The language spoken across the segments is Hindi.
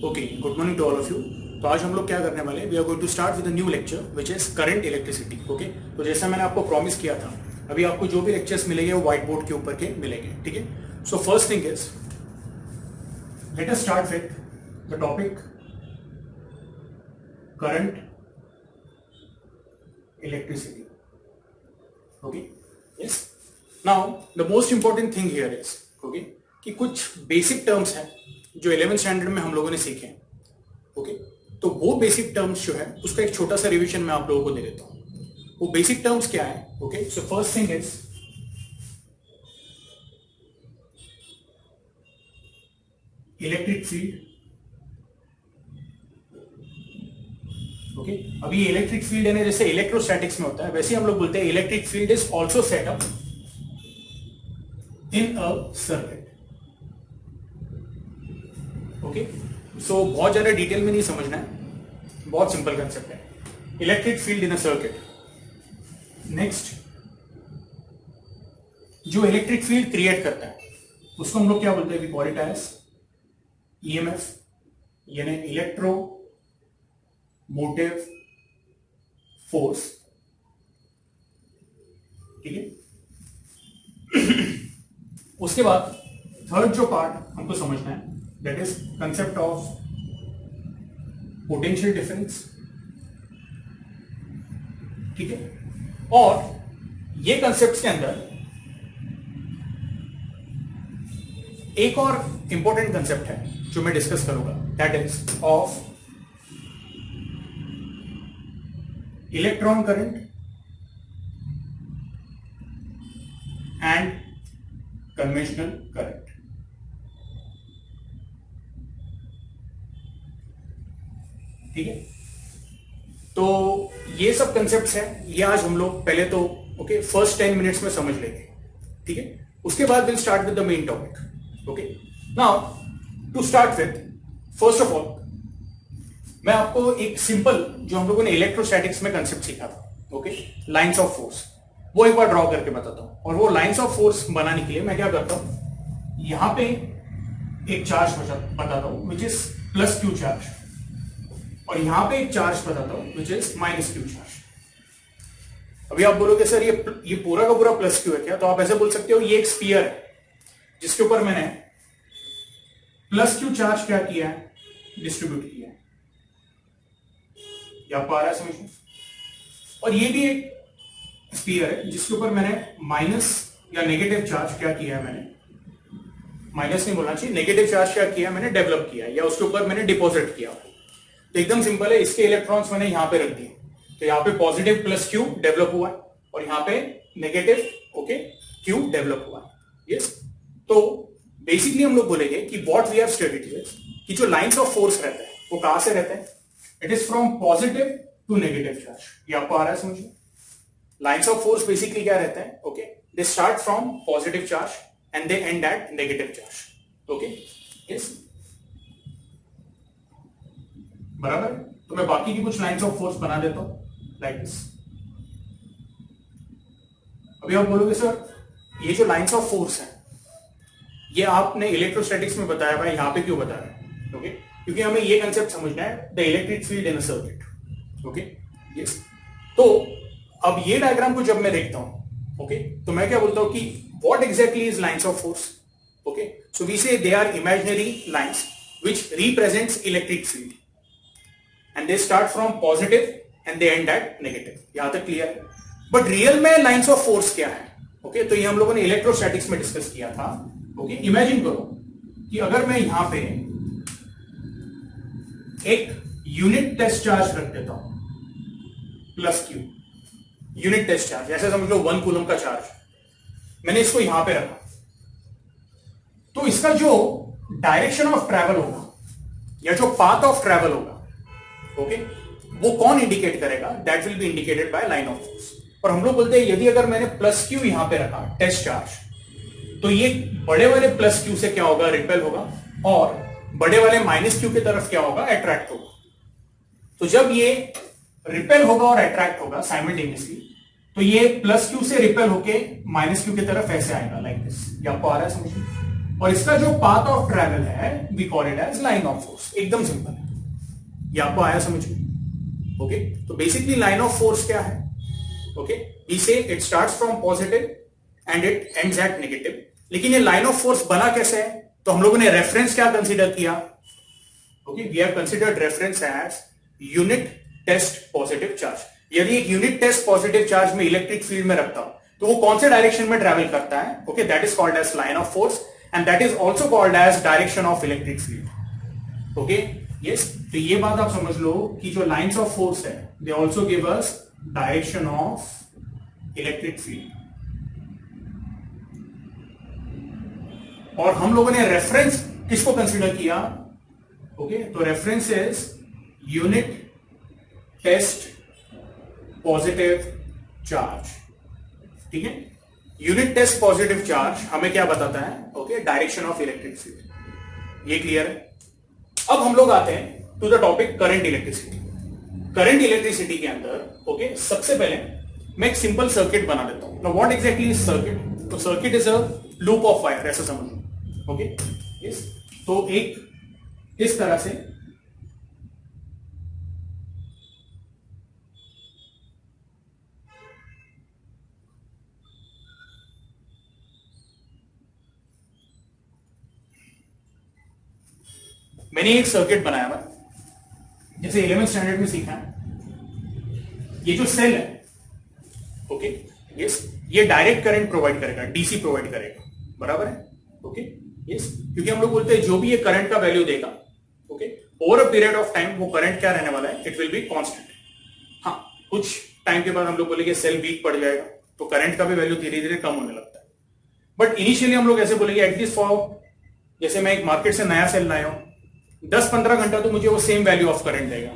Okay, good morning to all of you. तो आज हम लोग क्या करने वाले हैं, we are going to start with a new lecture which is current electricity. Okay, तो जैसा मैंने आपको प्रॉमिस किया था, अभी आपको जो भी लेक्चर्स मिलेंगे वो व्हाइट बोर्ड के ऊपर के मिलेंगे, ठीक है। So first thing is let us start with the topic current electricity. Okay, yes. Now the most important thing here is okay कि कुछ बेसिक टर्म्स हैं जो 11th स्टैंडर्ड में हम लोगों ने सीखे हैं। ओके, तो वो बेसिक टर्म्स जो है उसका एक छोटा सा रिवीजन मैं आप लोगों को दे देता हूं। वो बेसिक टर्म्स क्या है? Okay, so first thing is electric field. Okay, अभी इलेक्ट्रिक फील्ड है ना, जैसे इलेक्ट्रोस्टैटिक्स में होता है वैसे हम लोग बोलते हैं electric field is also set up in a circuit. Okay, so बहुत ज्यादा डिटेल में नहीं समझना है, बहुत सिंपल कंसेप्ट है, electric field in a circuit. Next, जो इलेक्ट्रिक फील्ड क्रिएट करता है उसको हम लोग क्या बोलते हैं? We call it as EMF, यानी इलेक्ट्रो मोटिव फोर्स। ठीक है। उसके बाद थर्ड जो पार्ट हमको समझना है that is concept of potential difference. ठीक है, और ये कंसेप्ट के अंदर एक और इंपॉर्टेंट कंसेप्ट है जो मैं डिस्कस करूंगा, that is of electron current and conventional current. ठीक है, तो ये सब कंसेप्ट्स हैं, ये आज हम लोग पहले तो ओके फर्स्ट 10 मिनट्स में समझ लेंगे। ठीक है, उसके बाद will start with the main topic. Okay, now to start with first of all मैं आपको एक सिंपल जो हम लोगों ने इलेक्ट्रोस्टैटिक्स में कंसेप्ट सीखा था, ओके, लाइंस ऑफ फोर्स, वो एक बार ड्रॉ करके बताता हूं। और वो लाइंस ऑफ फोर्स बनाने के लिए मैं क्या करता हूं, यहां पे एक चार्ज बताता हूं which is plus Q charge, और यहां पे एक चार्ज बताता हूं which is minus Q charge. अभी आप बोलोगे सर ये पूरा का पूरा प्लस क्यू है क्या? तो आप ऐसे बोल सकते हो ये एक स्फीयर है जिसके ऊपर मैंने प्लस क्यू चार्ज क्या किया है, डिस्ट्रीब्यूट किया है। ये आपको आ रहा है समझ में? और ये भी एक स्फीयर है जिसके ऊपर मैंने माइनस या नेगेटिव चार्ज क्या किया है, मैंने माइनस नहीं बोलना चाहिए, नेगेटिव चार्ज क्या किया मैंने, डेवलप किया या उसके ऊपर मैंने डिपॉजिट किया। तो एकदम सिंपल है, इसके इलेक्ट्रॉन्स मैंने यहां पे रख दिए, तो यहाँ पे पॉजिटिव प्लस क्यू डेवलप हुआ है और यहाँ पे नेगेटिव ओके क्यू डेवलप हुआ है। यस, तो बेसिकली हम लोग बोलेंगे कि what we have studied is कि जो लाइंस ऑफ फोर्स रहता है वो कहां से रहता है? It is from positive to negative charge. ये आपको आ रहा है समझिए? लाइंस ऑफ फोर्स बेसिकली क्या रहता है? Okay, they start from positive charge and they end at negative charge. Okay, yes, बराबर। तो मैं बाकी की कुछ लाइंस ऑफ फोर्स बना देता हूं लाइक दिस। अभी आप बोलोगे सर ये जो लाइंस ऑफ फोर्स है ये आपने इलेक्ट्रोस्टैटिक्स में बताया भाई, यहां पे क्यों बता रहे हैं? ओके, क्योंकि हमें ये कंसेप्ट समझना है, the electric field in a circuit. Okay, yes. तो अब ये डायग्राम को जब मैं देखता हूं ओके, तो मैं क्या बोलता हूं कि what exactly is lines of force? Okay, so we say they are imaginary lines which represents electric field and they start from positive and they end at negative। यहां तक क्लियर है? बट रियल में लाइंस ऑफ फोर्स क्या है? ओके, तो ये हम लोगों ने इलेक्ट्रोस्टैटिक्स में डिस्कस किया था। ओके, इमेजिन करो कि अगर मैं यहां पे एक यूनिट टेस्ट चार्ज रख देता हूं, plus q unit test charge, ऐसे समझ लो 1 कूलम का चार्ज, मैंने इसको यहां पे रखा, तो इसका जो डायरेक्शन ऑफ ट्रैवल होगा या जो पाथ ऑफ ट्रैवल होगा ओके, वो कौन इंडिकेट करेगा? That will B indicated by line of force. और हम लोग बोलते हैं यदि अगर मैंने प्लस क्यू यहां पे रखा टेस्ट चार्ज, तो ये बड़े वाले प्लस क्यू से क्या होगा? रिपेल होगा, और बड़े वाले माइनस क्यू की तरफ क्या होगा? अट्रैक्ट होगा। तो जब ये रिपेल होगा और अट्रैक्ट होगा साइमल्टेनियसली, तो ये प्लस क्यू से रिपेल होके माइनस क्यू की तरफ ऐसे आएगा लाइक दिस। ये आपको आ रहा है समझ में? और इसका जो पाथ ऑफ ट्रेवल है we call it as line of force. एकदम सिंपल है, ये आपको आया समझ में? ओके, तो बेसिकली लाइन ऑफ फोर्स क्या है? ओके, वी से it starts from positive and it ends at negative. लेकिन ये लाइन ऑफ फोर्स बना कैसे है? तो हम लोगों ने रेफरेंस क्या कंसीडर किया? Okay, we have considered reference as unit test positive charge. यदि एक यूनिट टेस्ट पॉजिटिव चार्ज में इलेक्ट्रिक फील्ड में रखता हूं तो वो कौन से डायरेक्शन में ट्रेवल करता है? Okay, that is called as line of force and that is also called as direction of electric field. Okay, yes, तो ये बात आप समझ लो कि जो लाइंस ऑफ फोर्स है they also give us direction of electric field. और हम लोगों ने रेफरेंस किसको कंसीडर किया? ओके, तो reference is unit test positive charge. ठीक है, यूनिट टेस्ट पॉजिटिव चार्ज हमें क्या बताता है? Okay, direction of electric field. ये क्लियर है? अब हम लोग आते हैं to the topic current electricity. Current electricity के अंदर ओके, सबसे पहले मैं एक सिंपल सर्किट बना देता हूं। Now what exactly is circuit? तो circuit is a loop of wire, ऐसा समझ लो। ओके, यस, तो एक इस तरह से मैंने एक सर्किट बनाया हुआ, जैसे 11th स्टैंडर्ड में सीखा है। ये जो सेल है ओके, यस, ये डायरेक्ट करंट प्रोवाइड करेगा, डीसी प्रोवाइड करेगा, बराबर है? ओके, यस, क्योंकि हम लोग बोलते हैं जो भी ये करंट का वैल्यू देगा okay, over a period of time वो करंट क्या रहने वाला है? It will be constant. हाँ, कुछ टाइम के बाद हम लोग बोलेंगे सेल वीक पड़ जाएगा तो करंट का भी वैल्यू धीरे धीरे कम होने लगता है। बट इनिशियली हम लोग ऐसे बोलेंगे एटलीस्ट फॉर, जैसे मैं एक मार्केट से नया सेल लाया हूं, 10-15 घंटा तो मुझे वो सेम वैल्यू ऑफ करंट देगा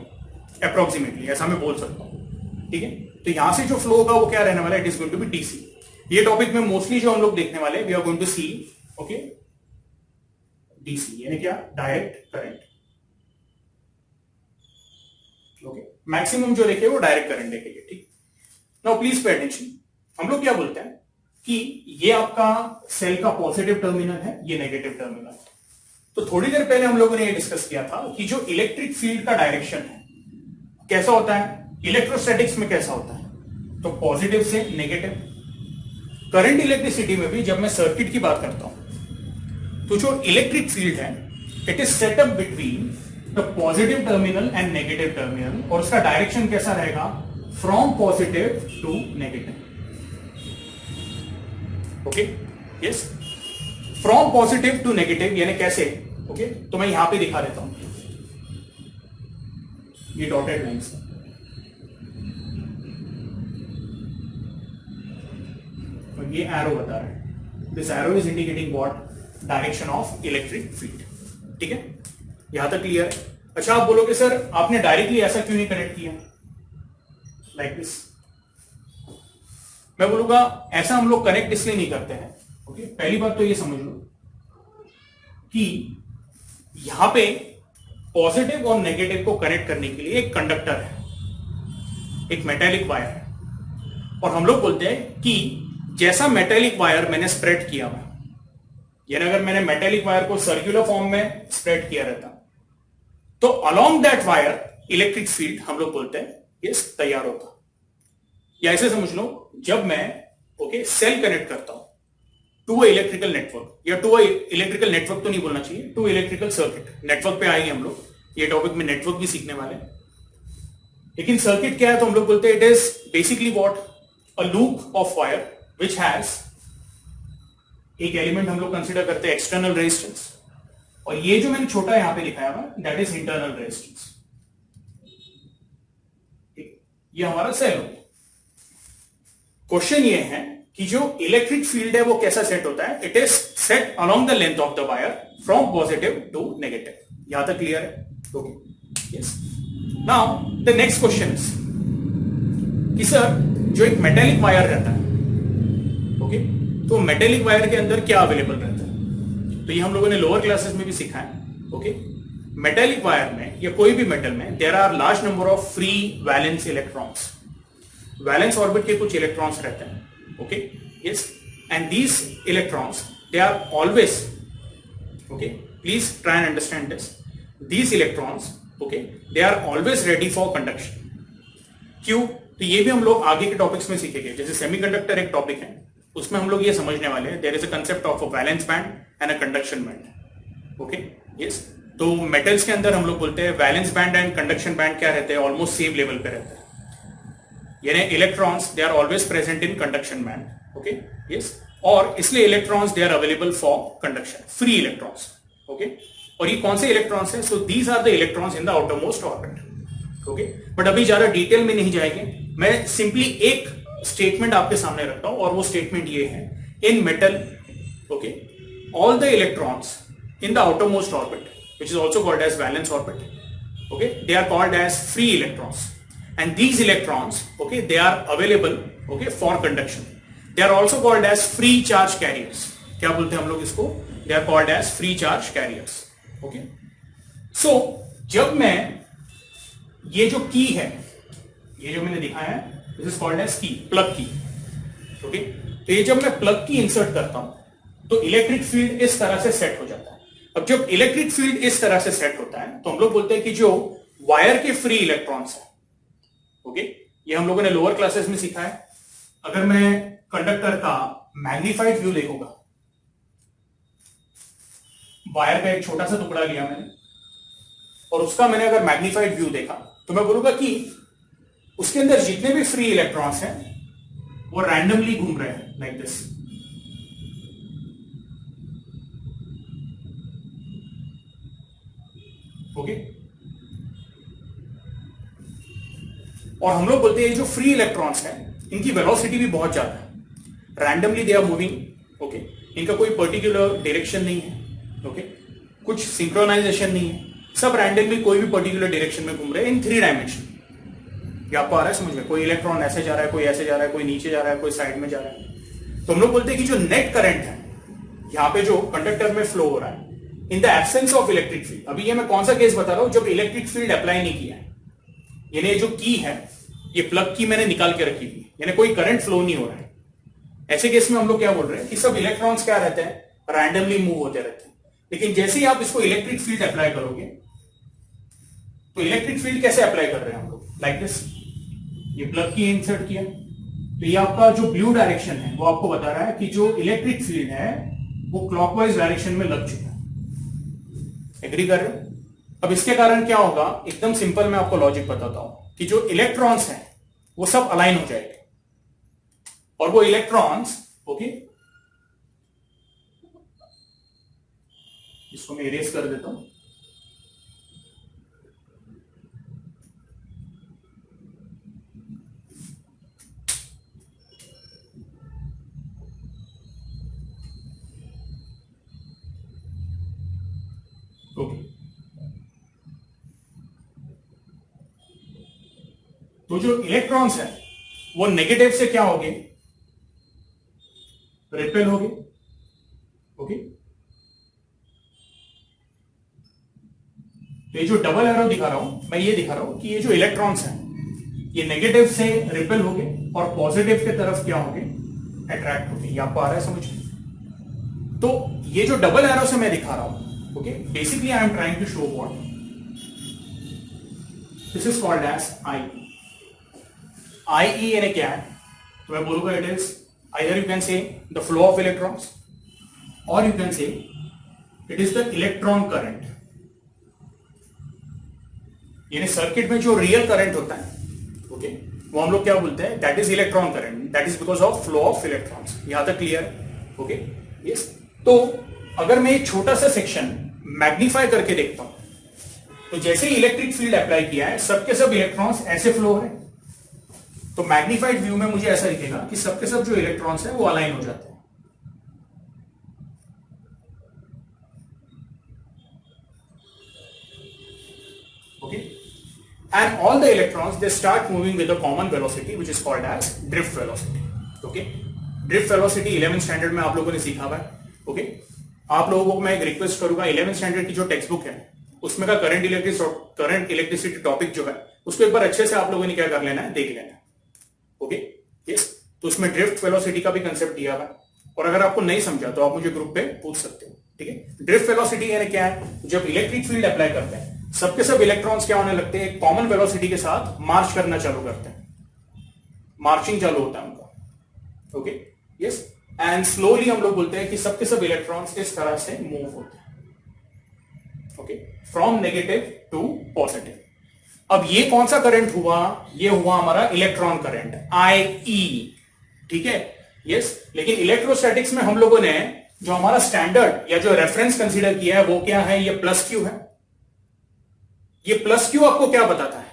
अप्रोक्सीमेटली, ऐसा मैं बोल सकता हूं। ठीक है, तो यहां से जो फ्लो होगा वो क्या रहने वाला है? It is going to be DC. ये टॉपिक में मोस्टली जो हम लोग देखने वाले we are going to see okay DC, यानी क्या? Direct current. ओके, मैक्सिमम जो देखे वो डायरेक्ट करंट देखेंगे। ठीक, नाउ प्लीज पे अटेंशन। हम लोग क्या बोलते हैं कि ये आपका सेल का पॉजिटिव टर्मिनल है, ये नेगेटिव टर्मिनल है। तो थोड़ी देर पहले हम लोगों ने ये डिस्कस किया था कि जो इलेक्ट्रिक फील्ड का डायरेक्शन है कैसा होता है? इलेक्ट्रोस्टैटिक्स में कैसा होता है? तो पॉजिटिव से नेगेटिव। करंट इलेक्ट्रिसिटी में भी जब मैं सर्किट की बात करता हूं तो जो इलेक्ट्रिक फील्ड है it is set up between the positive terminal and negative terminal, और उसका डायरेक्शन कैसा रहेगा? From positive to negative. Okay, yes, from positive to negative, यानी कैसे? ओके, तो मैं यहां पे दिखा देता हूं, ये डॉटेड लाइंस है। और ये एरो बता रहा है, this arrow is indicating what? Direction of electric field. ठीक है, यहां तक क्लियर है? अच्छा, आप बोलोगे सर आपने डायरेक्टली ऐसा क्यों नहीं कनेक्ट किया लाइक दिस? मैं बोलूंगा ऐसा हम लोग कनेक्ट इसलिए नहीं करते हैं। ओके, पहली बात तो ये समझ लो कि यहां पे पॉजिटिव और नेगेटिव को कनेक्ट करने के लिए एक कंडक्टर है, एक मेटेलिक वायर है, और हम लोग बोलते हैं कि जैसा मेटेलिक वायर मैंने स्प्रेड किया हुआ, यानी अगर मैंने मेटेलिक वायर को सर्कुलर फॉर्म में स्प्रेड किया रहता तो along that wire electric field हम लोग बोलते हैं ये तैयार होता। या ऐसे समझ लो, जब मैं ओके सेल कनेक्ट करता हूं टू इलेक्ट्रिकल नेटवर्क, या टू इलेक्ट्रिकल नेटवर्क तो नहीं बोलना चाहिए, टू इलेक्ट्रिकल सर्किट, नेटवर्क पे आएंगे हम लोग, ये टॉपिक में नेटवर्क भी सीखने वाले हैं। लेकिन सर्किट क्या है तो हम लोग बोलते हैं it is basically what? A loop of wire which has एक एलिमेंट हम लोग कंसीडर करते हैं एक्सटर्नल रेजिस्टेंस, और ये जो मैंने छोटा यहां पे लिखाया हुआ दैट इज इंटरनल रेजिस्टेंस। ये हमारा सेल हो। क्वेश्चन ये है कि जो इलेक्ट्रिक फील्ड है वो कैसा सेट होता है? It is set along the length of the wire from positive to negative. यहां तक क्लियर है? Okay, yes. Now the next question is कि सर जो एक मेटेलिक वायर रहता है ओके, तो मेटेलिक वायर के अंदर क्या अवेलेबल रहता है? तो ये हम लोगों ने लोअर क्लासेस में भी सीखा है। ओके, मेटेलिक वायर में या कोई भी मेटल में there are large number of free valence electrons. Valence orbit के कुछ इलेक्ट्रॉन्स रहते हैं okay, yes, and these electrons they are always Okay, please try and understand this. These electrons, okay, they are always ready for conduction. क्यों? तो ये भी हम लोग आगे के टॉपिक्स में सीखेंगे. जैसे सेमीकंडक्टर एक टॉपिक है, उसमें हम लोग ये समझने वाले हैं, there is a concept of a valence band and a conduction band. Okay, yes. तो मेटल्स के अंदर हम लोग बोलते हैं valence band and conduction band क्या रहते हैं, ऑलमोस्ट सेम लेवल पे रहते हैं. यानी electrons they are always present in conduction band. Okay, yes. और इसलिए electrons they are available for conduction, free electrons. Okay, और ये कौन से इलेक्ट्रॉन्स हैं? So these are the electrons in the outermost orbit. Okay, but अभी ज्यादा डिटेल में नहीं जाएंगे. मैं सिंपली एक स्टेटमेंट आपके सामने रखता हूं और वो स्टेटमेंट ये है, इन metal, okay, all the electrons in the outermost orbit which is also called as valence orbit, okay, they are called as free electrons, and these electrons, okay, they are available, okay, for conduction. They are also called as free charge carriers. क्या बोलते हैं हम लोग इसको? They are called as free charge carriers. Okay, so जब मैं ये जो की है, ये जो मैंने दिखाया है, this is called as key, plug key. Okay, तो ये जब मैं plug key insert करता हूं तो इलेक्ट्रिक फील्ड इस तरह से सेट हो जाता है. अब जब इलेक्ट्रिक फील्ड इस तरह से सेट होता है तो हम लोग बोलते हैं कि जो वायर के फ्री इलेक्ट्रॉन्स है, ओके, ये हम लोगों ने लोअर क्लासेस में सीखा है. अगर मैं कंडक्टर का मैग्नीफाइड व्यू देखूंगा, वायर का एक छोटा सा टुकड़ा लिया मैंने और उसका मैंने अगर मैग्नीफाइड व्यू देखा तो मैं बोलूंगा कि उसके अंदर जितने भी फ्री इलेक्ट्रॉन्स हैं वो रैंडमली घूम रहे हैं, लाइक दिस. ओके, और हम लोग बोलते हैं जो फ्री इलेक्ट्रॉन्स हैं इनकी वेलोसिटी भी बहुत ज्यादा है, randomly they are moving. Okay, इनका कोई पर्टिकुलर डायरेक्शन नहीं है. ओके, कुछ सिंक्रोनाइजेशन नहीं है, सब रैंडमली कोई भी पर्टिकुलर डायरेक्शन में घूम रहे हैं इन 3 डायमेंशन. ये आपको आ रहा है समझ में? कोई इलेक्ट्रॉन ऐसे जा रहा है, कोई ऐसे जा रहा है, कोई नीचे जा रहा है, कोई साइड में जा रहा है. तो हम लोग बोलते हैं कि जो नेट करंट है यहां पे जो कंडक्टर में फ्लो हो रहा है in the absence of electric field. अभी ये मैं कौन सा केस बता रहा हूं? जब इलेक्ट्रिक फील्ड अप्लाई नहीं किया है, यानी जो की है, ये प्लग की मैंने निकाल के रखी थी, यानी कोई करंट फ्लो नहीं हो रहा है. ऐसे केस में हम लोग क्या बोल रहे हैं कि सब इलेक्ट्रॉन्स क्या रहते हैं, रैंडमली मूव होते रहते हैं. लेकिन जैसे ही आप इसको इलेक्ट्रिक फील्ड अप्लाई करोगे तो इलेक्ट्रिक फील्ड कैसे अप्लाई कर रहे हैं हम लोग? Like this. ये प्लग की इंसर्ट किया तो ये आपका जो ब्लू डायरेक्शन है वो आपको बता रहा है कि जो इलेक्ट्रिक फील्ड है वो क्लॉकवाइज डायरेक्शन में लग चुका है. एग्री कर रहे हो? अब इसके कारण क्या होगा, एकदम सिंपल मैं आपको लॉजिक बताता हूं कि जो इलेक्ट्रॉन्स हैं वो सब अलाइन हो जाएंगे और वो इलेक्ट्रॉन्स, ओके, इसको मैं इरेज कर देता हूं. ओके, तो जो इलेक्ट्रॉन्स है वो नेगेटिव से क्या होंगे, रिपेल होंगे. ओके, तो ये जो डबल एरो दिखा रहा हूं मैं, ये दिखा रहा हूं कि ये जो इलेक्ट्रॉन्स हैं ये नेगेटिव से रिपेल होंगे और पॉजिटिव के तरफ क्या होंगे, अट्रैक्ट होंगे. ये आपको आ रहा है समझ? तो ये जो डबल एरो से मैं दिखा रहा हूं, okay, basically I am trying to show what this is called as IE. IE यानी क्या है? तो मैं बोलूंगा it is either you can say the flow of electrons or you can say it is the electron current. यानी सर्किट में जो रियल करंट होता है, ओके, वो हम लोग क्या बोलते हैं, that is electron current. That is because of flow of electrons. यहां तक क्लियर है? Okay, yes. तो अगर मैं एक छोटा सा सेक्शन मैग्नीफाई करके देखता हूं तो जैसे ही इलेक्ट्रिक फील्ड अप्लाई किया है सबके सब इलेक्ट्रॉन्स ऐसे फ्लो हो रहे हैं. तो मैग्नीफाइड व्यू में मुझे ऐसा दिखेगा कि सबके सब जो इलेक्ट्रॉन्स हैं वो अलाइन हो जाते हैं. Okay, and all the electrons they start moving with a common velocity which is called as drift velocity. Okay, drift velocity 11th standard में आप लोगों ने सीखा हुआ है. ओके, आप लोगों को मैं एक रिक्वेस्ट करूंगा, 11th स्टैंडर्ड की जो टेक्स्ट बुक है उसमें का करंट इलेक्ट्रिसिटी टॉपिक जो है उसको एक बार अच्छे से आप लोगों ने क्या कर लेना है, देख लेना है. Okay, yes. तो उसमें ड्रिफ्ट वेलोसिटी का भी कंसेप्ट दिया हुआ है और अगर आपको नहीं समझा तो आप मुझे ग्रुप पे पूछ सकते हो. ठीक है। ड्रिफ्ट वेलोसिटी यानी क्या है, जब इलेक्ट्रिक फील्ड अप्लाई करते हैं सबके सब इलेक्ट्रॉन्स क्या होने लगते हैं, कॉमन वेलोसिटी के साथ मार्च करना चालू करते हैं, मार्चिंग चालू होता है उनका, ओके यस। एंड स्लोली हम लोग बोलते हैं कि सबके सब इलेक्ट्रॉन्स इस तरह से मूव होते हैं, okay, from negative to positive. अब ये कौन सा करंट हुआ, ये हुआ हमारा इलेक्ट्रॉन करंट IE, ठीक है यस। लेकिन इलेक्ट्रोस्टैटिक्स में हम लोगों ने जो हमारा स्टैंडर्ड या जो रेफरेंस कंसीडर किया है वो क्या है, ये प्लस क्यू है। ये प्लस क्यू आपको क्या बताता है,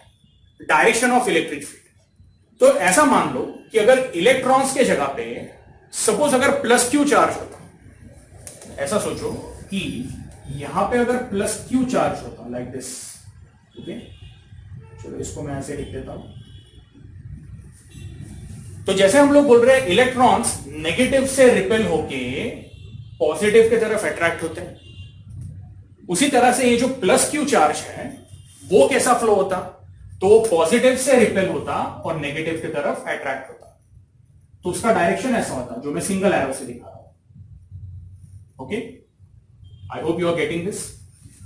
डायरेक्शन ऑफ इलेक्ट्रिक फील्ड। तो ऐसा मान लो कि अगर इलेक्ट्रॉन्स के जगह पे सपोज अगर प्लस क्यू चार्ज होता, ऐसा सोचो कि यहां पे अगर प्लस क्यू चार्ज होता लाइक दिस, ओके, चलो इसको मैं ऐसे लिख देता हूं। तो जैसे हम लोग बोल रहे हैं इलेक्ट्रॉन्स नेगेटिव से रिपेल होके पॉजिटिव की तरफ अट्रैक्ट होते हैं, उसी तरह से ये जो प्लस क्यू चार्ज है वो कैसा फ्लो होता, तो पॉजिटिव से रिपेल होता और नेगेटिव की तरफ अट्रैक्ट होता। तो उसका डायरेक्शन ऐसा होता जो मैं सिंगल एरो से दिखा रहा हूं, okay. I hope you are getting this.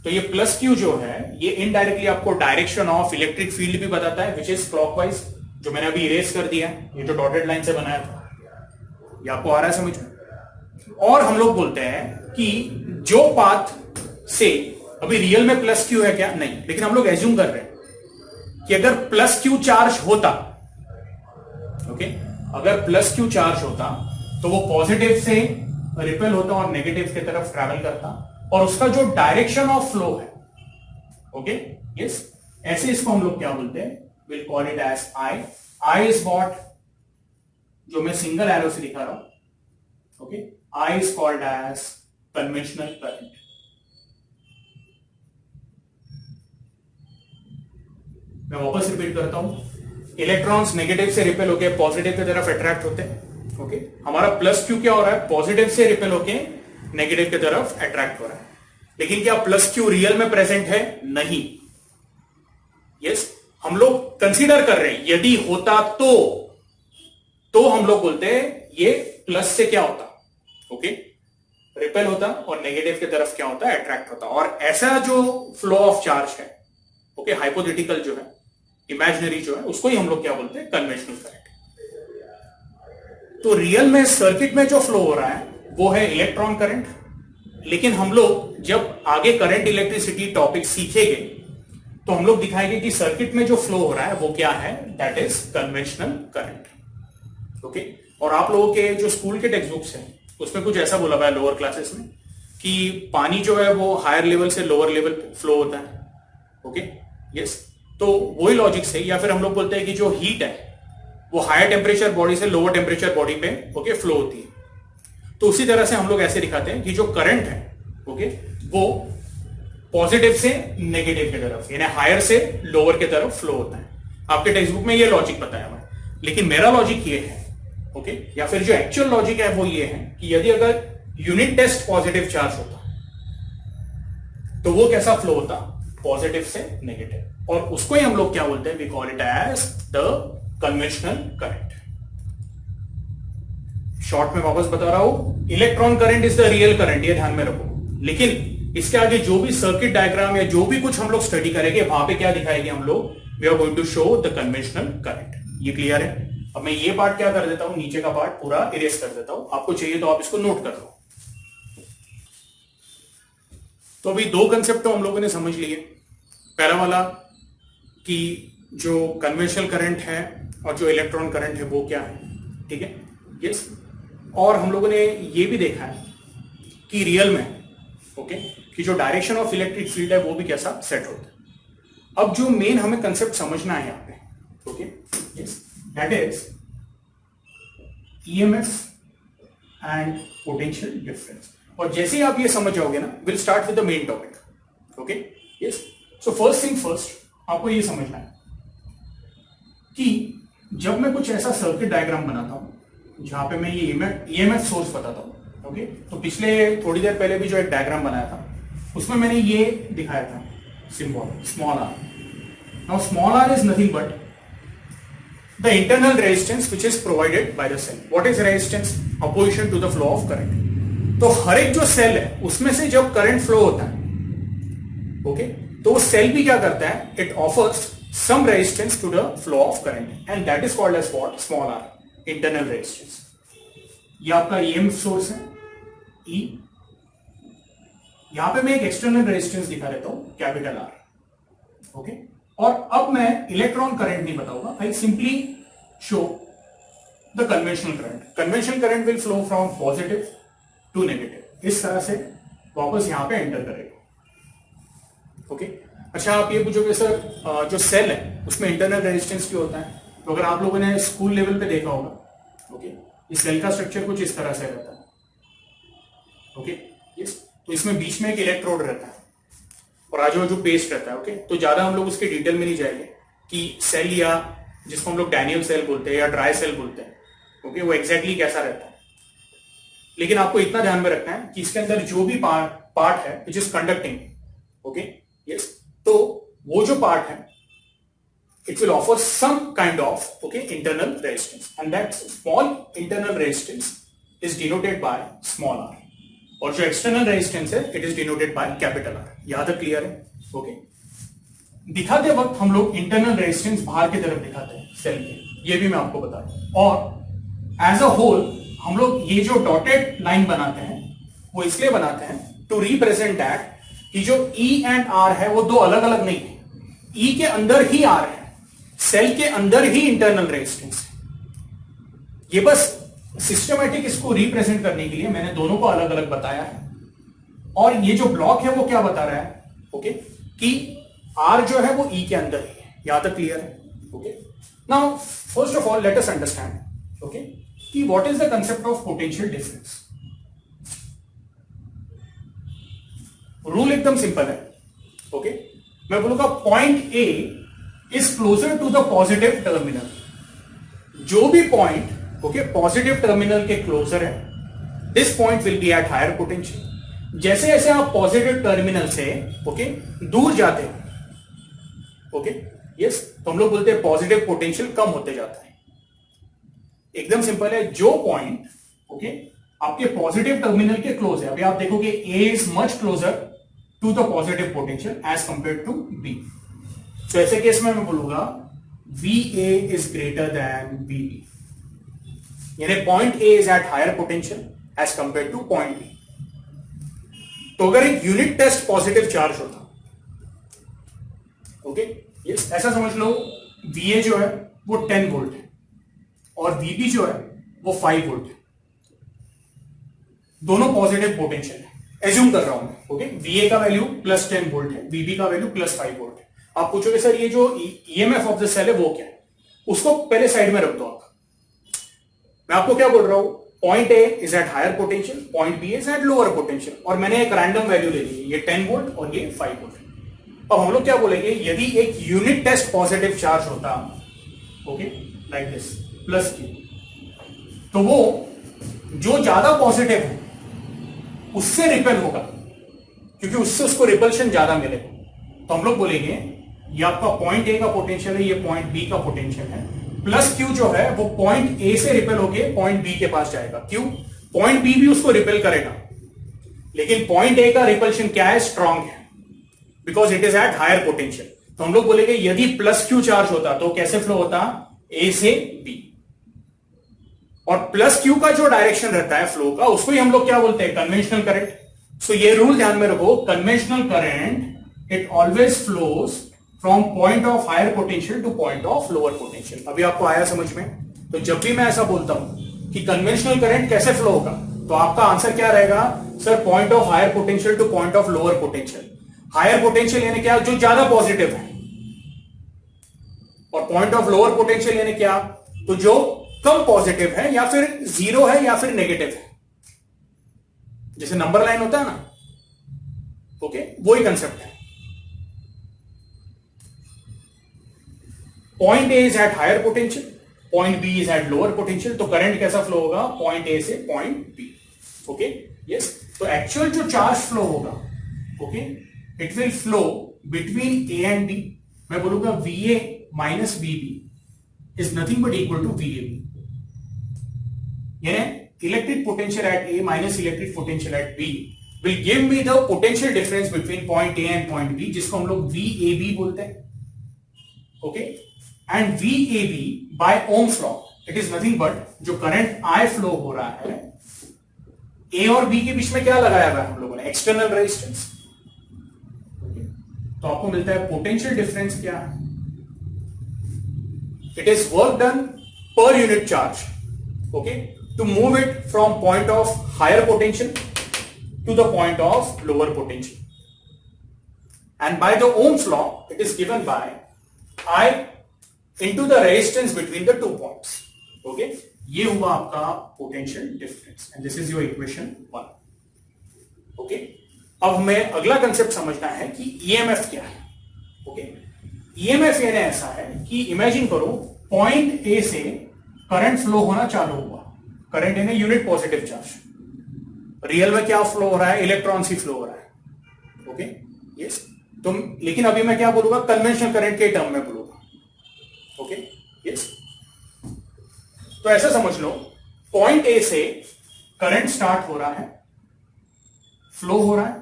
तो ये प्लस क्यू जो है ये इनडायरेक्टली आपको डायरेक्शन ऑफ इलेक्ट्रिक फील्ड भी बताता है, विच इज क्लॉकवाइज, जो मैंने अभी इरेज कर दिया है, ये जो डॉटेड लाइन से बनाया था, ये आपको आ रहा है समझ में। और हम लोग बोलते हैं कि जो पाथ से, अभी रियल में प्लस क्यू है क्या, नहीं, लेकिन हम लोग एज्यूम कर रहे हैं कि अगर प्लस क्यू चार्ज होता, ओके, अगर प्लस क्यू चार्ज होता तो वो पॉजिटिव से रिपेल होता और नेगेटिव की तरफ ट्रैवल करता, और उसका जो डायरेक्शन ऑफ फ्लो है, ओके यस, ऐसे इसको हम लोग क्या बोलते हैं, will call it as I. I is what, जो मैं सिंगल एरो से दिखा रहा हूं, okay, I is called as conventional current. मैं वापस रिपीट करता हूं, इलेक्ट्रॉन्स नेगेटिव से रिपेल होके पॉजिटिव की तरफ अट्रैक्ट होते हैं, ओके। हमारा प्लस क्यू क्या हो रहा है, पॉजिटिव से रिपेल होके नेगेटिव की तरफ अट्रैक्ट हो रहा है। लेकिन क्या प्लस क्यू रियल में प्रेजेंट है, नहीं, यस। हम लोग कंसीडर कर रहे हैं यदि होता तो हम लोग बोलते हैं ये प्लस से क्या होता, ओके, रिपेल होता और नेगेटिव की तरफ क्या होता है, अट्रैक्ट होता। और ऐसा जो फ्लो ऑफ चार्ज है, ओके, हाइपोथेटिकल जो है, इमेजिनरी जो है, उसको ही हम लोग क्या बोलते हैं, कन्वेंशनल करंट। तो रियल में सर्किट में जो फ्लो हो रहा है वो है इलेक्ट्रॉन करंट, लेकिन हम लोग जब आगे करंट इलेक्ट्रिसिटी टॉपिक सीखेंगे तो हम लोग दिखाएंगे कि सर्किट में जो फ्लो हो रहा है वो क्या है, that is conventional current, okay. और आप लोगों के जो स्कूल के टेक्स्ट बुक्स हैं उसमें कुछ ऐसा बोला हुआ है लोअर क्लासेस में कि पानी जो है वो हायर लेवल से लोअर लेवल फ्लो होता है, ओके यस। तो वही लॉजिक से, या फिर हम लोग बोलते हैं कि जो हीट है वो हायर टेम्परेचर बॉडी से लोअर टेम्परेचर बॉडी पे, ओके, फ्लो होती है। तो उसी तरह से हम लोग ऐसे दिखाते हैं कि जो करंट है, ओके, वो पॉजिटिव से नेगेटिव की तरफ, यानी हायर से लोअर की तरफ फ्लो होता है। आपके टेक्स्ट बुक में ये लॉजिक बताया हुआ है, लेकिन मेरा लॉजिक ये है, ओके, या फिर जो एक्चुअल लॉजिक है वो ये है कि यदि अगर यूनिट टेस्ट पॉजिटिव चार्ज होता तो वो कैसा फ्लो होता, पॉजिटिव से नेगेटिव, और उसको ही हम लोग क्या बोलते हैं, we call it as the conventional current. Short में वापस बता रहा हूं, electron current is the real current, ये ध्यान में रखो। लेकिन इसके आगे जो भी सर्किट डायग्राम या जो भी कुछ हम लोग स्टडी करेंगे वहां पे क्या दिखाएंगे हम लोग, we are going to show the conventional current. ये क्लियर है। अब मैं ये पार्ट क्या कर देता हूं, नीचे का पार्ट पूरा इरेज कर देता हूं, आपको चाहिए तो आप इसको नोट कर लो। तो अभी दो कंसेप्ट तो हम लोगों ने समझ लिए। पहला वाला कि जो कन्वेंशनल करंट है और जो इलेक्ट्रॉन करंट है वो क्या है, ठीक है, यस। और हम लोगों ने ये भी देखा है कि रियल में, ओके, कि जो डायरेक्शन ऑफ इलेक्ट्रिक फील्ड है वो भी कैसा सेट होता है। अब जो मेन हमें कंसेप्ट समझना है यहाँ पे, okay, yes, that is EMF and potential difference. और जैसे ही आप ये समझ जाओगे ना, will start with the main topic, okay, yes. So first thing first, आपको ये समझना है कि जब मैं कुछ ऐसा सर्किट डायग्राम बनाता हूं जहां पे मैं ये ईएमएफ सोर्स बताता हूं, ओके, तो पिछले थोड़ी देर पहले भी जो एक डायग्राम बनाया था उसमें मैंने ये दिखाया था symbol small r. Now small r is nothing but the internal resistance which is provided by the cell. What is resistance? Opposition to the flow of current. तो हर एक जो सेल है उसमें से जब करंट फ्लो होता है, ओके, तो वो सेल भी क्या करता है, it offers some resistance to the flow of current and that is called as what, small r, internal resistance. ये आपका ईएमएफ सोर्स है ई, यहां पे मैं एक एक्सटर्नल रेजिस्टेंस दिखा देता हूं कैपिटल आर, ओके। और अब मैं इलेक्ट्रॉन करंट नहीं बताऊंगा, I simply show the conventional current. Conventional current will flow from positive to negative, इस तरह से वापस यहां पे एंटर करेगा, ओके। अच्छा, आप ये पूछोगे सर जो सेल है उसमें इंटरनल रेजिस्टेंस क्यों होता है? तो अगर आप लोगों ने स्कूल लेवल पे देखा होगा, ओके, इस सेल का स्ट्रक्चर कुछ इस तरह से रहता है, ओके, यस। तो इसमें बीच में एक इलेक्ट्रोड रहता है और आजू बाजू पेस्ट रहता है, ओके। तो ज्यादा हम लोग उसके डिटेल में नहीं जाएंगे कि सेल, या जिसको हम लोग डैनियल सेल बोलते हैं या ड्राई सेल बोलते हैं, ओके, वो एग्जैक्टली कैसा रहता है। लेकिन आपको इतना ध्यान में रखना है कि इसके अंदर जो भी पार्ट है which is conducting, okay, yes, तो वो जो पार्ट है it will offer some kind of, okay, internal resistance, and that small internal resistance is denoted by small r, और जो external resistance है it is denoted by capital R। यहां तक क्लियर है, ओके। दिखाते वक्त हम लोग internal resistance बाहर की तरफ दिखाते हैं सेल के, ये भी मैं आपको बता दूं। और एज अ होल हम लोग ये जो डॉटेड लाइन बनाते हैं वो इसलिए बनाते हैं टू रिप्रेजेंट दैट कि जो E एंड R है वो दो अलग अलग नहीं है, E के अंदर ही R है, सेल के अंदर ही इंटरनल रेजिस्टेंस है। ये बस सिस्टमैटिक इसको रिप्रेजेंट करने के लिए मैंने दोनों को अलग अलग बताया है। और ये जो ब्लॉक है वो क्या बता रहा है, ओके, कि आर जो है वो ई के अंदर ही है। यहां तक क्लियर है, okay. Now first of all let us understand, okay, कि what is the concept of potential difference. Rule एकदम सिंपल है, ओके। मैं बोलूंगा point A is closer to the positive terminal, जो भी पॉइंट, ओके, पॉजिटिव टर्मिनल के क्लोजर है, this point will be at higher potential. जैसे जैसे आप पॉजिटिव टर्मिनल से, ओके, दूर जाते हैं, ओके, यस, तो हम लोग बोलते हैं पॉजिटिव पोटेंशियल कम होते जाता है। एकदम सिंपल है, जो पॉइंट, ओके, आपके पॉजिटिव टर्मिनल के क्लोज है, अभी आप देखोगे A is much closer to the positive potential as compare to B. तो ऐसे केस में मैं बोलूंगा VA is greater than VB, यानी point A is at higher potential as compare to point B। तो अगर एक यूनिट टेस्ट पॉजिटिव चार्ज होता, ओके, यस, ऐसा समझ लो VA जो है वो 10 वोल्ट है और VB जो है वो 5 वोल्ट है, दोनों पॉजिटिव पोटेंशियल है। एज्यूम कर रहा हूं मैं, ओके, VA का वैल्यू प्लस 10 वोल्ट है, VB का वैल्यू प्लस 5 वोल्ट है। आप पूछोगे सर ये जो ईएमएफ ऑफ द सेल है वो क्या है, उसको पहले साइड में रख दो आप। मैं आपको क्या बोल रहा हूं, point A is at higher potential, point B is at lower potential, और मैंने एक रैंडम वैल्यू ले ली, ये 10 वोल्ट और ये 5 वोल्ट। अब हम लोग क्या बोलेंगे, यदि एक यूनिट टेस्ट पॉजिटिव चार्ज होता, okay, like this plus Q, तो वो जो ज्यादा पॉजिटिव है उससे रिपेल होगा, क्योंकि उससे उसको रिपल्शन ज्यादा मिलेगा। तो हम लोग बोलेंगे ये आपका पॉइंट ए का पोटेंशियल है, ये पॉइंट बी का पोटेंशियल है, प्लस Q जो है वो पॉइंट ए से रिपेल होके पॉइंट बी के पास जाएगा। क्यों? पॉइंट बी भी उसको रिपेल करेगा, लेकिन पॉइंट ए का रिपल्शन क्या है, स्ट्रांग है, because it is at higher potential. तो हम लोग बोलेंगे यदि प्लस Q चार्ज होता तो कैसे फ्लो होता, ए से बी, और प्लस Q का जो डायरेक्शन रहता है फ्लो का, उसको ही हम लोग क्या बोलते हैं, कन्वेंशनल करंट। सो ये रूल ध्यान में रखो, conventional current it always flows from point of higher potential to point of lower potential. अभी आपको आया समझ में? तो जब भी मैं ऐसा बोलता हूं कि कन्वेंशनल करंट कैसे फ्लो होगा, तो आपका आंसर क्या रहेगा, sir point of higher potential to point of lower potential. Higher potential यानी क्या, जो ज्यादा पॉजिटिव है, और पॉइंट ऑफ लोअर पोटेंशियल यानी क्या, तो जो कम पॉजिटिव है या फिर जीरो है या फिर नेगेटिव है, जैसे नंबर लाइन होता है ना, ओके, वही कंसेप्ट है। Point A is at higher potential, point B is at lower potential, तो करंट कैसा फ्लो होगा, पॉइंट ए से पॉइंट बी, ओके, यस। तो एक्चुअल जो चार्ज फ्लो होगा, okay, it will flow between A and B. मैं बोलूंगा VA minus VB is nothing but equal to VAB, यानी electric potential at A minus electric potential at B will give me the potential difference between point A and point B, जिसको हम लोग VAB बोलते हैं. Okay, and VAB by Ohm's law, it is nothing but जो करंट I फ्लो हो रहा है A और B के बीच में क्या लगाया हुआ है हम लोगों ने, एक्सटर्नल रेजिस्टेंस. तो आपको मिलता है पोटेंशियल डिफरेंस क्या है, it is work done per unit charge. Okay, to move it from point of higher potential to the point of lower potential, and by the Ohm's law it is given by I into the resistance between the 2 points. Okay, ये हुआ आपका potential difference and this is your equation 1. Okay, अब हमें अगला कंसेप्ट समझना है कि EMF क्या है. Okay, EMF यानी ऐसा है कि इमेजिन करो पॉइंट A से करंट फ्लो होना चालू हुआ. करंट यानी यूनिट पॉजिटिव चार्ज. रियल में क्या फ्लो हो रहा है, इलेक्ट्रॉन्स ही फ्लो हो रहा है. Okay, yes. तो लेकिन अभी मैं क्या बोलूंगा, कन्वेंशनल करंट के टर्म में बोलूंगा. Okay, yes. तो ऐसा समझ लो पॉइंट ए से करंट स्टार्ट हो रहा है, फ्लो हो रहा है,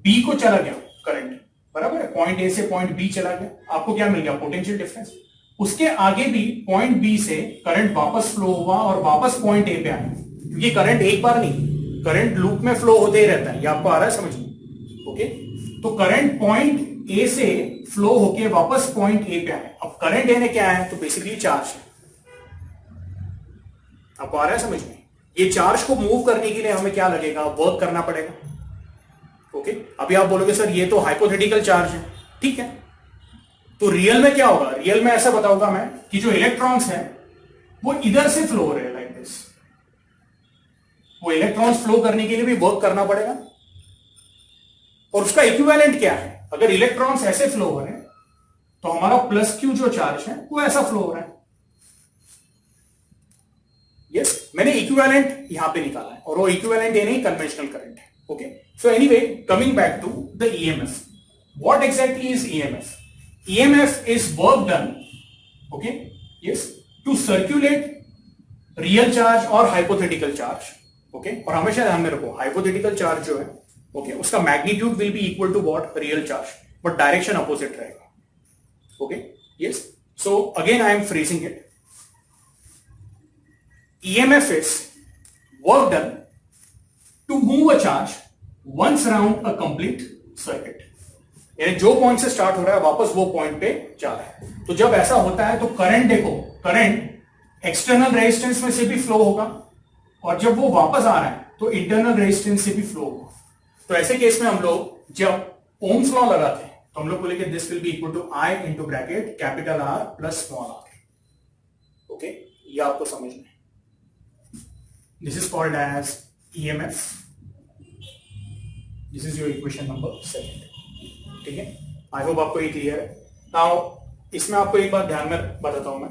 बी को चला गया करंट, बराबर है. पॉइंट ए से पॉइंट बी चला गया, आपको क्या मिल गया, पोटेंशियल डिफरेंस. उसके आगे भी पॉइंट बी से करंट वापस फ्लो हुआ और वापस पॉइंट ए पे आया, क्योंकि करंट एक बार नहीं, करंट लूप में फ्लो होते ही रहता है. ये आपको आ रहा है समझ में. ओके, तो करंट पॉइंट ए से फ्लो होके वापस पॉइंट ए पे आए. अब करंट ए ने क्या है, तो बेसिकली चार्ज है. आपको आ रहा है समझ में. ये चार्ज को मूव करने के लिए हमें क्या लगेगा, वर्क करना पड़ेगा. ओके, अभी आप बोलोगे सर ये तो हाइपोथेटिकल चार्ज है. ठीक है, तो रियल में क्या होगा, रियल में ऐसा बताऊंगा मैं कि जो इलेक्ट्रॉन्स है वो इधर से फ्लो हो रहे हैं लाइक दिस. वो इलेक्ट्रॉन्स फ्लो करने के लिए भी वर्क करना पड़ेगा. और उसका इक्विवेलेंट क्या है, अगर इलेक्ट्रॉन्स ऐसे फ्लो हो रहे हैं तो हमारा प्लस क्यू जो चार्ज है वो ऐसा फ्लो हो रहा है. यस, मैंने इक्विवेलेंट यहां पे निकाला है और वो इक्विवेलेंट ये नहीं कन्वेंशनल करंट है. Okay, so anyway coming back to the EMF. What exactly is EMF? EMF is work done, okay, yes, to circulate real charge और हाइपोथेटिकल चार्ज. ओके, और हमेशा ध्यान में रखो हाइपोथेटिकल चार्ज जो है, ओके, उसका magnitude will be equal to what, real charge, but direction opposite रहेगा. Okay, yes. So again I am phrasing it. EMF is work done to move a charge once around a complete circuit. यानी जो पॉइंट से स्टार्ट हो रहा है वापस वो पॉइंट पे जा रहा है. तो जब ऐसा होता है तो करंट देखो, करंट एक्सटर्नल रेजिस्टेंस में से भी फ्लो होगा और जब वो वापस आ रहा है तो इंटरनल रेजिस्टेंस से भी फ्लो होगा. तो ऐसे केस में हम लोग जब ओम्स लॉ लगाते हैं तो हम लोग बोलेंगे this will be equal to I into bracket capital R plus small r. Okay, ये आपको समझना है. This is called as EMF. This is your equation number 7. ठीक है, आई होप आपको ये क्लियर है. नाउ इसमें आपको एक बात ध्यान में बताता हूं मैं.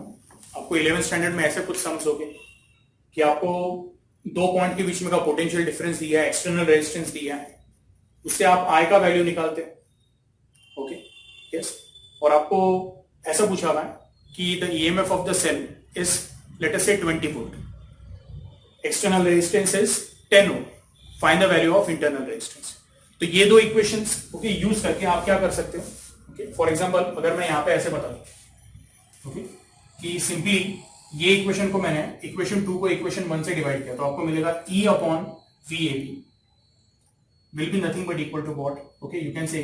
आपको 11th स्टैंडर्ड में ऐसे कुछ सम्स होंगे कि आपको दो पॉइंट के बीच में का पोटेंशियल डिफरेंस दिया है, एक्सटर्नल रेजिस्टेंस दिया है, उससे आप I का वैल्यू निकालते हैं. Okay, yes. और आपको ऐसा पूछा हुआ है कि the EMF of the cell is let us से 20 volt. External resistance is 10 ohm. Find the value of internal resistance. तो ये दो इक्वेशंस ओके यूज करके आप क्या कर सकते हो. ओके, फॉर एग्जांपल अगर मैं यहां पे ऐसे बता दूं ओके कि सिंपली ये इक्वेशन को मैंने इक्वेशन 2 को इक्वेशन 1 से डिवाइड किया तो आपको मिलेगा E upon VAB will be nothing but equal to what? Okay, you can say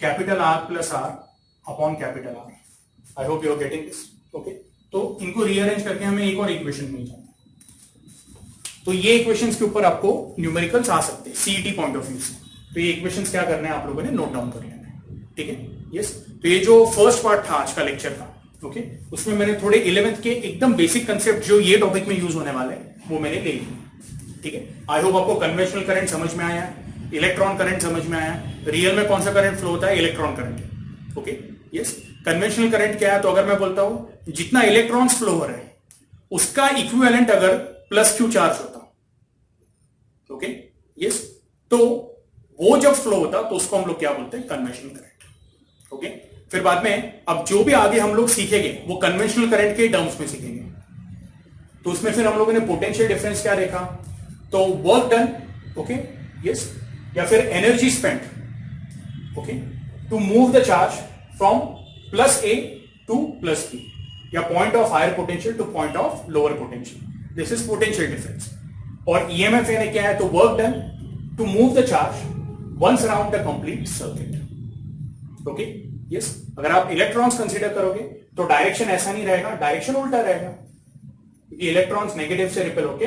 capital R plus R upon capital R. I hope you are getting this. Okay, तो इनको रीअरेंज करके हमें एक और इक्वेशन मिल जाता है. तो ये इक्वेशंस के ऊपर आपको न्यूमेरिकल्स आ सकते हैं सीईटी पॉइंट ऑफ व्यू से. तो ये इक्वेशंस क्या करना है आप लोगों ने नोट डाउन कर लेना है. ठीक है, यस. तो ये जो फर्स्ट पार्ट था आज का लेक्चर का, ओके, उसमें मैंने थोड़े 11th के एकदम बेसिक कंसेप्ट जो ये टॉपिक में यूज होने वाले हैं वो मैंने ले लिए. ठीक है, आई होप आपको कन्वेंशनल करंट समझ में आया, इलेक्ट्रॉन करंट समझ में आया, रियल में कौन सा करंट फ्लो होता है, electron current. Okay, yes. Conventional current क्या है, तो अगर मैं बोलता हूं जितना इलेक्ट्रॉन्स फ्लो हो रहे हैं उसका इक्विवेलेंट अगर प्लस क्यू चार्ज होता, ओके, यस, तो वो जब फ्लो होता तो उसको हम लोग क्या बोलते हैं, कन्वेंशनल करंट. ओके, फिर बाद में अब जो भी आगे हम लोग सीखेंगे वो कन्वेंशनल करंट के टर्म्स में सीखेंगे. तो उसमें फिर हम लोगों ने पोटेंशियल डिफरेंस क्या देखा, तो वर्क डन, ओके यस, या फिर energy spent, okay, to move the charge from plus A to plus B, या point of higher potential to point of lower potential, this is potential difference. और ईएमएफ यानी क्या है, तो work done to move the charge once around the complete circuit, okay yes. अगर आप इलेक्ट्रॉन्स कंसीडर करोगे तो डायरेक्शन ऐसा नहीं रहेगा, डायरेक्शन उल्टा रहेगा, क्योंकि इलेक्ट्रॉन्स नेगेटिव से रिपेल होके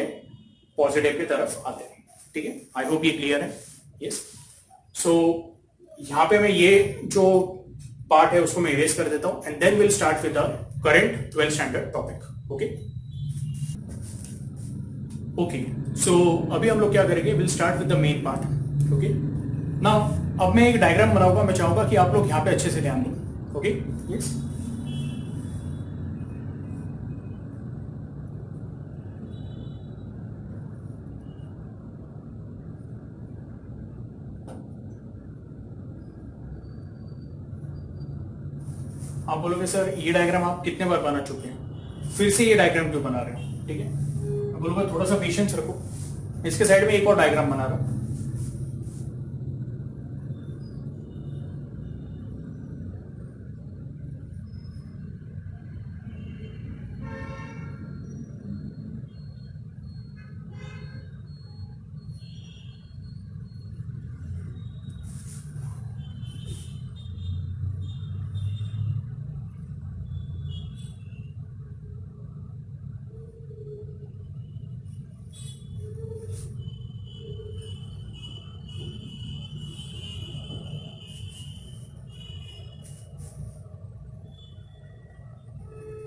पॉजिटिव की तरफ आते हैं, ठीक है। आई होप ये क्लियर है, यस। सो यहां पे मैं ये जो पार्ट है उसको मैं इरेज कर देता हूं, and then will start with the current 12th standard topic, okay okay. So अभी हम लोग क्या करेंगे, will start with the main part, okay. Now अब मैं एक डायग्राम बनाऊंगा, मैं चाहूंगा कि आप लोग यहां पे अच्छे से ध्यान दें, ओके यस। आप बोलोगे सर ये डायग्राम आप कितने बार बना चुके हैं, फिर से ये डायग्राम क्यों बना रहे हो, ठीक है। मैं बोलूंगा थोड़ा सा पेशेंस रखो, इसके साइड में एक और डायग्राम बना रहा हूं।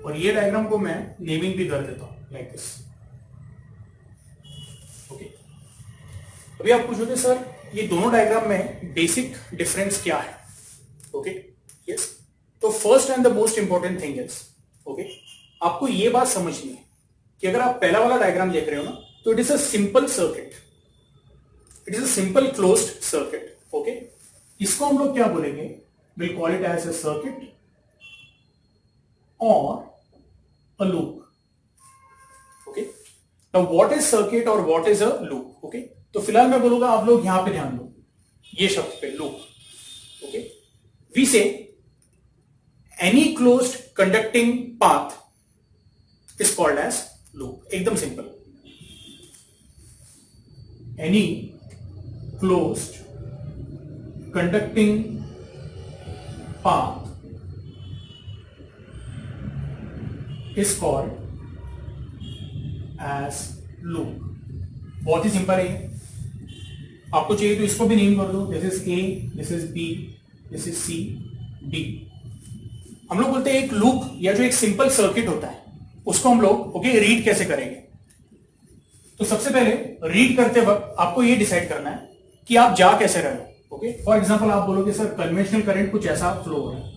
और ये डायग्राम को मैं नेमिंग भी कर देता हूं लाइक दिस, ओके। अभी आप पूछोगे सर ये दोनों डायग्राम में बेसिक डिफरेंस क्या है, ओके यस। तो first and the most important thing is, okay, आपको ये बात समझनी है कि अगर आप पहला वाला डायग्राम देख रहे हो ना, तो it is a simple circuit, it is a simple closed circuit, okay. इसको हम लोग क्या बोलेंगे, will call it as a circuit और a loop, okay। now what is circuit और what is a loop, okay। तो फिलहाल मैं बोलूंगा आप लोग यहां पे ध्यान दो, ये शब्द पे loop, okay। we say any closed conducting path is called as loop, एकदम simple. any closed conducting path is called as loop, बहुत ही सिंपल है। आपको चाहिए तो इसको भी नेम कर दो, this is A, this is B, this is C, D. हम लोग बोलते हैं एक लूप या जो एक सिंपल सर्किट होता है उसको हम लोग ओके रीड कैसे करेंगे। तो सबसे पहले रीड करते वक्त आपको ये डिसाइड करना है कि आप जा कैसे रहे हो, ओके। फॉर एग्जांपल आप बोलोगे सर कन्वेंशनल करंट कुछ ऐसा फ्लो हो रहा है,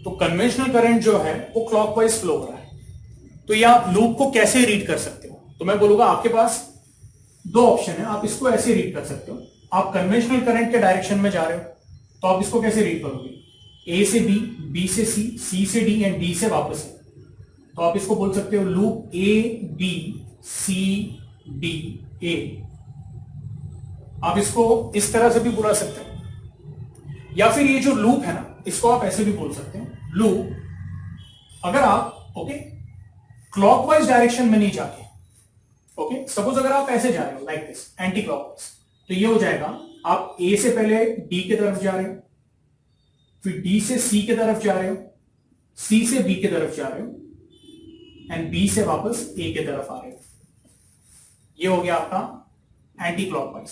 तो कन्वेंशनल करंट जो है वो क्लॉकवाइज फ्लो हो रहा है, तो ये आप लूप को कैसे रीड कर सकते हो। तो मैं बोलूंगा आपके पास दो ऑप्शन है, आप इसको ऐसे रीड कर सकते हो। आप कन्वेंशनल करंट के डायरेक्शन में जा रहे हो तो आप इसको कैसे रीड करोगे, ए से बी, बी से सी, सी से डी एंड डी से वापस है। तो आप इसको बोल सकते हो loop A B C D A. आप इसको इस तरह से भी बुला सकते हो, या फिर ये जो लूप है ना इसको आप ऐसे भी बोल सकते हो, लूप अगर आप ओके क्लॉकवाइज डायरेक्शन में नहीं जाके, ओके सपोज अगर आप ऐसे जा रहे हो लाइक दिस एंटी क्लॉकवाइज, तो ये हो जाएगा आप ए से पहले डी की तरफ जा रहे हो, फिर डी से सी की तरफ जा रहे हो, सी से बी की तरफ जा रहे हो एंड बी से वापस ए की तरफ आ रहे हो। ये हो गया आपका एंटी क्लॉकवाइज,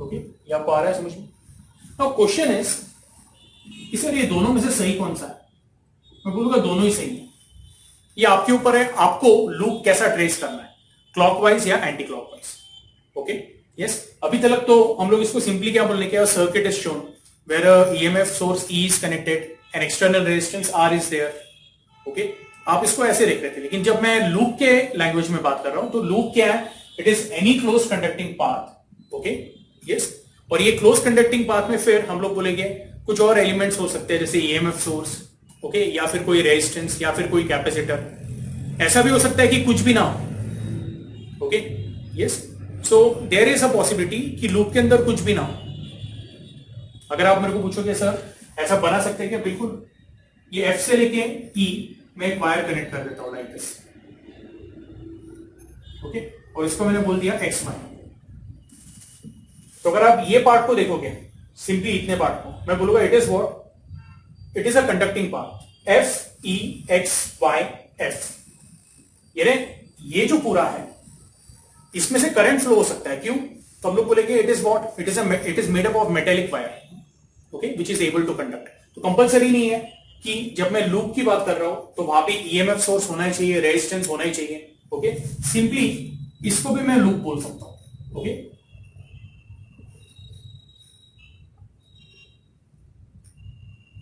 ओके। ये आपको आ रहा है समझ में। नाउ क्वेश्चन इज सर ये दोनों में से सही कौन सा है। मैं बोलूंगा दोनों ही सही है, ये आपके ऊपर है, आपको लूप कैसा ट्रेस करना है, क्लॉकवाइज या एंटी क्लॉकवाइज, ओके यस। अभी तक तो हम लोग इसको सिंपली क्या बोलने के, circuit is shown where EMF source E is connected and external resistance R is there, okay. आप इसको ऐसे देख रहे थे, लेकिन जब मैं लूप के लैंग्वेज में बात कर रहा हूं तो लूप क्या है, it is any close conducting path, okay yes. और ये क्लोज कंडक्टिंग पाथ में फिर हम लोग बोलेंगे कुछ और एलिमेंट्स हो सकते हैं जैसे ईएमएफ सोर्स, ओके, या फिर कोई रेजिस्टेंस या फिर कोई कैपेसिटर, ऐसा भी हो सकता है कि कुछ भी ना हो। Okay, yes, so there is a possibility कि लूप के अंदर कुछ भी ना हो। अगर आप मेरे को पूछोगे सर ऐसा बना सकते हैं क्या, बिल्कुल। ये एफ से लेके ई में एक वायर कनेक्ट कर देता हूं लाइक दिस, ओके, और इसको मैंने बोल दिया एक्स वाई। तो अगर आप ये पार्ट को देखोगे, सिंपली इतने पार्ट को, मैं बोलूंगा it is what, it is a conducting part, F E X Y F. ये जो पूरा है इसमें से करंट फ्लो हो सकता है, क्यों? तो हम लोग बोलेंगे it is what, it is made up of metallic wire, okay, which is able to conduct. तो कंपल्सरी नहीं है कि जब मैं लूप की बात कर रहा हूं तो वहां पे ईएमएफ सोर्स होना ही चाहिए, रेजिस्टेंस होना ही चाहिए, ओके। सिंपली इसको भी मैं लूप बोल सकता हूं, ओके।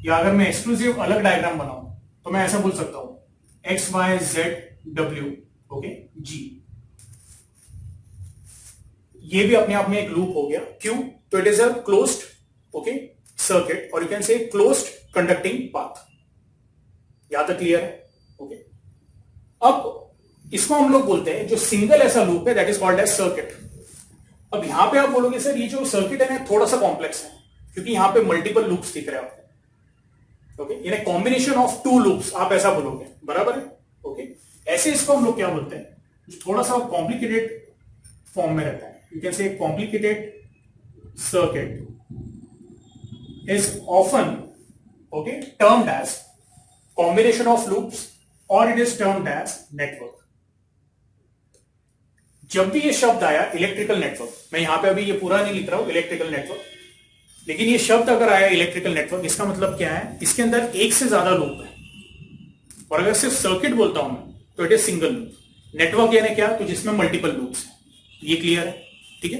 या अगर मैं एक्सक्लूसिव अलग डायग्राम बनाऊं तो मैं ऐसा बोल सकता हूं X Y Z W, okay, जी। ये भी अपने आप में एक लूप हो गया, क्यों? तो it is a closed, okay, circuit, और you can say closed conducting path. यहां तक क्लियर है? ओके। अब इसको हम लोग बोलते हैं जो सिंगल ऐसा लूप है that is called as circuit. अब यहां पे आप बोलोगे सर ये जो सर्किट है ना थोड़ा सा कॉम्प्लेक्स है, क्योंकि यहां पे मल्टीपल लूप्स दिख रहे हैं आपको, ओके, यानी कॉम्बिनेशन ऑफ टू लूप्स, आप ऐसा बोलोगे, बराबर है, ओके। ऐसे इसको हम लोग क्या बोलते हैं, जो थोड़ा सा कॉम्प्लिकेटेड फॉर्म में रहता है, you can say complicated circuit is often, okay, termed as combination of loops or it is termed as network। जब भी ये शब्द आया इलेक्ट्रिकल नेटवर्क, मैं यहां पे अभी ये पूरा नहीं लिख रहा हूं इलेक्ट्रिकल नेटवर्क, लेकिन ये शब्द अगर आया इलेक्ट्रिकल नेटवर्क, इसका मतलब क्या है, इसके अंदर एक से ज्यादा लूप है। और अगर सिर्फ सर्किट बोलता हूं मैं तो it is single loop. Network यानी क्या, तो जिसमें मल्टीपल लूप्स है। ये क्लियर है? ठीक है।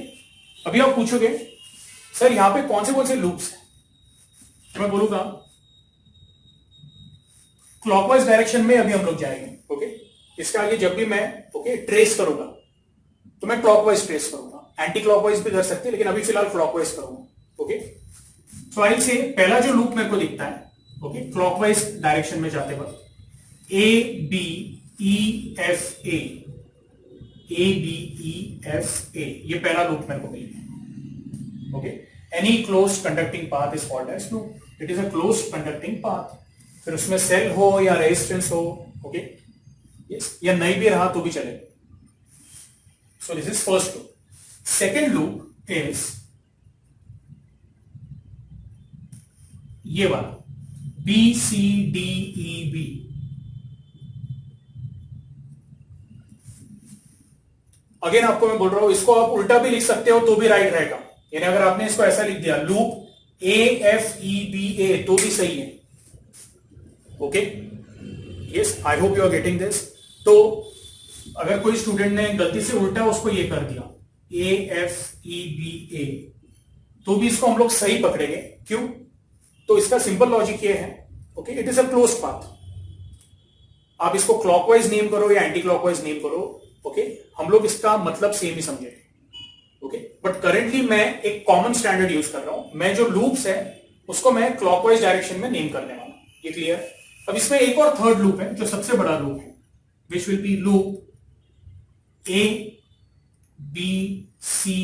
अभी आप पूछोगे सर यहां पे कौन से लूप्स हैं, तो मैं बोलूंगा क्लॉकवाइज डायरेक्शन में अभी हम लोग जाएंगे, ओके। इसके आगे जब भी मैं, ओके, ट्रेस करूंगा तो मैं क्लॉकवाइज ट्रेस करूंगा, एंटी क्लॉकवाइज भी कर सकते हैं, लेकिन अभी फिलहाल क्लॉकवाइज करूंगा, ओके। सो आई से पहला जो लूप मेरे को दिखता है, ओके, क्लॉकवाइज डायरेक्शन में जाते वक्त A B E F A, A B E F A, ये पहला लूप मेरे को मिल गया, okay. Any close conducting path is called as loop, it is a close conducting path. फिर उसमें सेल हो या रेजिस्टेंस हो, ओके, यस, या नहीं भी रहा तो भी चलेगा। So this is first loop. Second loop is ये वाला B C D E B. Again आपको मैं बोल रहा हूं, इसको आप उल्टा भी लिख सकते हो तो भी राइट रहेगा, यानी अगर आपने इसको ऐसा लिख दिया loop A F E B A तो भी सही है, okay, yes, I hope you are getting this. तो अगर कोई स्टूडेंट ने गलती से उल्टा उसको ये कर दिया ए एफ ई बी ए, तो भी इसको हम लोग सही पकड़ेंगे, क्यों? तो इसका सिंपल लॉजिक ये है, okay, it is a closed path. आप इसको क्लॉकवाइज नेम करो या एंटी क्लॉकवाइज नेम करो, ओके, हम लोग इसका मतलब सेम ही समझेंगे, ओके। बट करेंटली मैं एक कॉमन स्टैंडर्ड यूज कर रहा हूं, मैं जो लूप्स है उसको मैं क्लॉकवाइज डायरेक्शन में नेम करने वाला, ये क्लियर? अब इसमें एक और थर्ड लूप है जो सबसे बड़ा लूप है, which will be loop A B C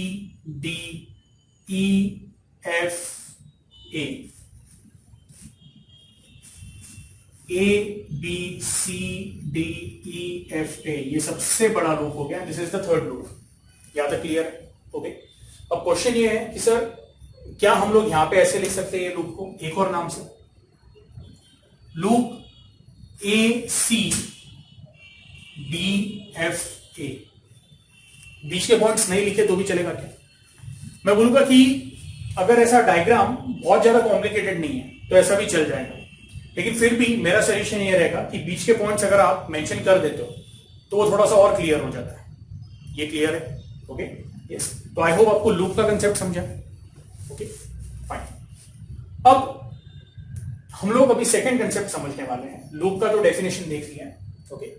D E F A, A B C D E F A, ये सबसे बड़ा लूप हो गया, this is the third loop. यहां तक क्लियर है? ओके। अब क्वेश्चन ये है कि सर क्या हम लोग यहां पे ऐसे लिख सकते हैं ये लूप को एक और नाम से, loop A C D F A. बीच के पॉइंट्स नहीं लिखे तो भी चलेगा क्या? मैं बोलूंगा कि अगर ऐसा डायग्राम बहुत ज्यादा कॉम्प्लिकेटेड नहीं है तो ऐसा भी चल जाएगा, लेकिन फिर भी मेरा सजेशन ये रहेगा कि बीच के पॉइंट्स अगर आप मेंशन कर देते हो तो वो थोड़ा सा और क्लियर हो जाता है। ये क्लियर है? Okay, yes. तो आई होप आपको लूप का कंसेप्ट समझा, ओके, फाइन। अब हम लोग अभी सेकंड कंसेप्ट समझने वाले हैं। लूप का तो डेफिनेशन देख लिया है, okay.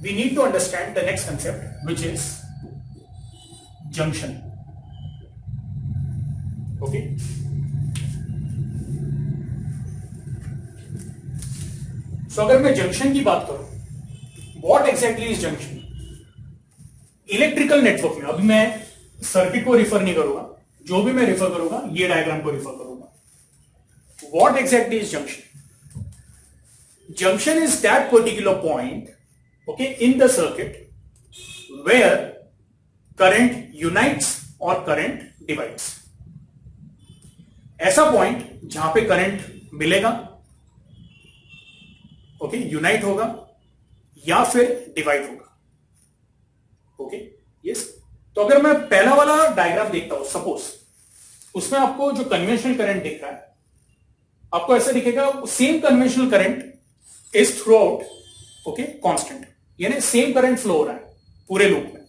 We need to understand the next concept which is junction, okay. So अगर मैं जंक्शन की बात करूं, what exactly is junction? Electrical network में, अभी मैं सर्किट को रिफर नहीं करूंगा, जो भी मैं रिफर करूंगा ये डायग्राम को रिफर करूंगा. What exactly is junction? Junction is that particular point, okay, in the circuit where current unites और करंट डिवाइड्स. ऐसा पॉइंट जहां पे करंट मिलेगा, ओके, यूनाइट होगा या फिर डिवाइड होगा. Okay, yes. तो अगर मैं पहला वाला डायग्राम देखता हूं, सपोज उसमें आपको जो कन्वेंशनल करंट दिख रहा है, आपको ऐसा दिखेगा same conventional current is through out, okay, constant, यानी सेम करंट फ्लो हो रहा है पूरे लूप में.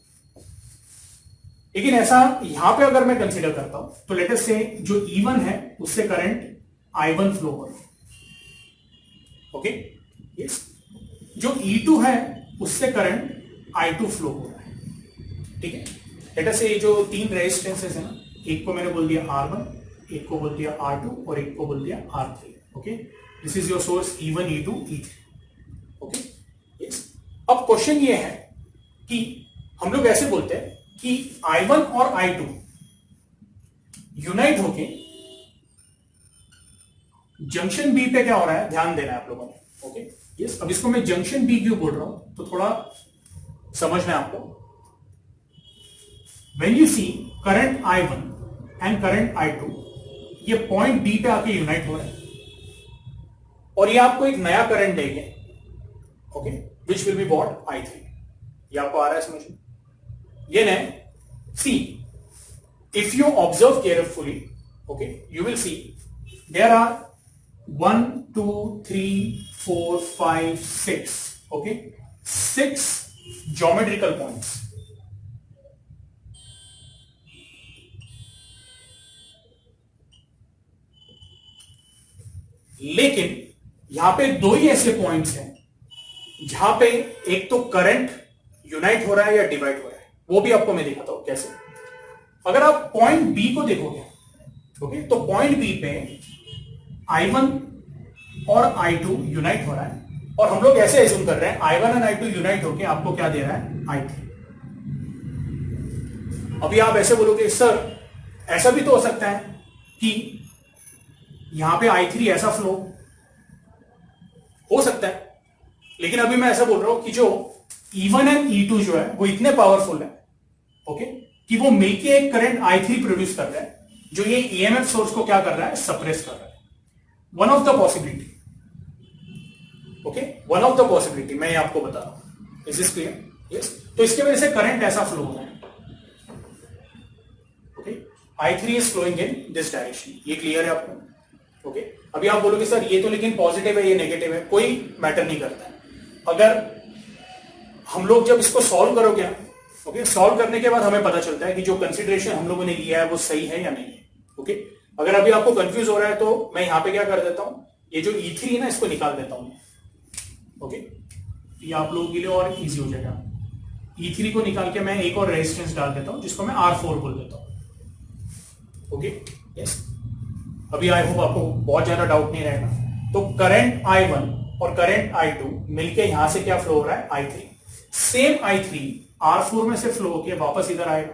लेकिन ऐसा यहां पे अगर मैं कंसीडर करता हूं तो लेट अस से जो E1 है उससे करंट I1 फ्लो हो रहा है. Okay, yes. जो E2 है उससे करंट I2 फ्लो हो रहा है. ठीक है. लेट अस से जो तीन रेजिस्टेंसेस है ना, एक को मैंने बोल दिया R1, एक को बोल दिया R2 और एक को बोल दिया R3. Okay, this is your source E1, E2, E3. Okay, yes. अब क्वेश्चन ये है कि हम लोग ऐसे बोलते हैं कि I1 और I2 यूनाइट होके जंक्शन बी पे क्या हो रहा है, ध्यान देना है आप लोगों ने. Okay, yes. अब इसको मैं जंक्शन बी क्यों बोल रहा हूं तो थोड़ा समझना है आपको. When you see current I1 and current I2, ये पॉइंट बी पे आके यूनाइट हो रहा है और ये आपको एक नया करंट देंगे, okay, which will be what, I3. ये आपको आ रहा है समझ में? ये ना, see, if you observe carefully, okay, you will see there are 1, 2, 3, 4, 5, 6, okay, 6 geometrical points. लेकिन यहां पे दो ही ऐसे पॉइंट्स हैं जहां पे एक तो करंट यूनाइट हो रहा है या डिवाइड हो रहा है. वो भी आपको मैं दिखाता हूं कैसे. अगर आप पॉइंट बी को देखोगे, ओके, तो पॉइंट बी पे I1 और I2 यूनाइट हो रहा है और हम लोग ऐसे एज्यूम कर रहे हैं I1 और I2 यूनाइट होके आपको क्या दे रहा है, I3. अभी आप ऐसे बोलोगे सर ऐसा भी तो हो सकता है कि यहां पे I3 ऐसा फ्लो हो सकता है, लेकिन अभी मैं ऐसा बोल रहा हूं कि जो E1 एंड E2 जो है वो इतने पावरफुल है, ओके, कि वो मिलके एक करंट I3 प्रोड्यूस कर रहा है जो ये EMF सोर्स को क्या कर रहा है, सप्रेस कर रहा है. One of the possibility, okay, one of the possibility मैं आपको बता रहा हूं. Is this clear? यस. तो इसके वजह से करंट ऐसा फ्लो हो रहा है. Okay, I3 is flowing in this direction. ये क्लियर है आपको? ओके. अभी आप बोलोगे सर ये तो लेकिन पॉजिटिव है, ये नेगेटिव है. कोई मैटर नहीं करता है. अगर हम लोग जब इसको सॉल्व करोगे, ओके, सॉल्व करने के बाद हमें पता चलता है कि जो कंसीडरेशन हम लोगों ने लिया है वो सही है या नहीं है. ओके, अगर अभी आपको कंफ्यूज हो रहा है तो मैं यहां पे क्या कर देता हूं, ये जो E3 है ना इसको निकाल देता हूं. ओके, ये आप लोगों के लिए और इजी हो जाएगा. E3 को निकाल के मैं एक और रेजिस्टेंस डाल देता हूं जिसको मैं R4 बोल देता हूं. Okay, yes. अभी आई होप आपको बहुत ज्यादा डाउट नहीं रहेगा. तो करंट I1 और करंट I2 मिलके यहां से क्या फ्लो हो रहा है, I3. सेम I3 R4 में से फ्लो होके वापस इधर आएगा.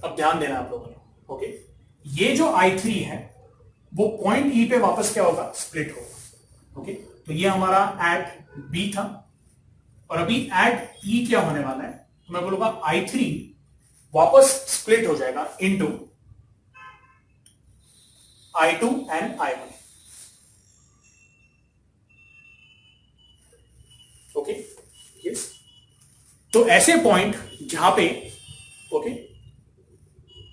अब ध्यान देना आप लोगों ने. ओके, ये जो I3 है वो पॉइंट E पे वापस क्या होगा, स्प्लिट होगा. ओके, तो ये हमारा एट B था और अभी एट E क्या होने वाला है, तो मैं बोलूंगा I3 वापस स्प्लिट हो जाएगा into I2 and I1. Okay, yes. तो ऐसे पॉइंट जहां पे, ओके,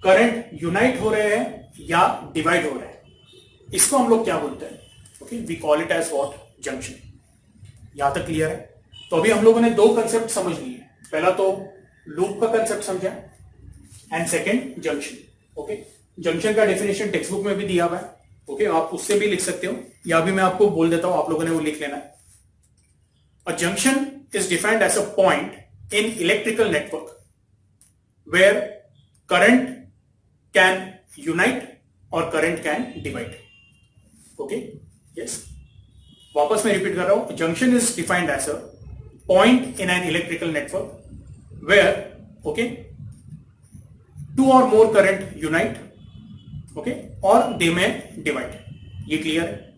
करंट यूनाइट हो रहे हैं या डिवाइड हो रहे हैं, इसको हम लोग क्या बोलते हैं, okay, we call it as what, junction. यहां तक क्लियर है? तो अभी हम लोगों ने दो कंसेप्ट समझ लिए. पहला तो लूप का कंसेप्ट समझा and second junction. Okay, junction का डेफिनेशन टेक्स्ट बुक में भी दिया हुआ है. ओके, आप उससे भी लिख सकते हो या भी मैं आपको बोल देता हूं, आप लोगों ने वो लिख लेना है. A junction is defined as a point in electrical network where current can unite or current can divide. Okay, yes. वापस मैं रिपीट कर रहा हूं, junction is defined as a point in an electrical network where okay two और मोर करंट यूनाइट ओके और दे में डिवाइड। ये क्लियर है?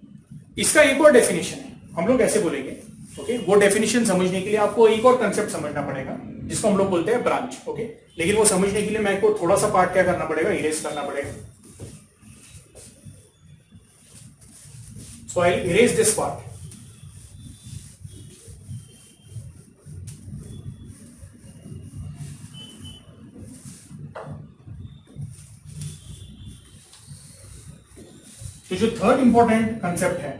इसका एक और डेफिनेशन है, हम लोग ऐसे बोलेंगे ओके वो डेफिनेशन समझने के लिए आपको एक और कंसेप्ट समझना पड़ेगा जिसको हम लोग बोलते हैं ब्रांच ओके। लेकिन वो समझने के लिए मेरे को थोड़ा सा पार्ट क्या करना पड़ेगा, इरेज करना पड़ेगा। सो आई इरेज दिस पार्ट। तो जो थर्ड इंपॉर्टेंट कंसेप्ट है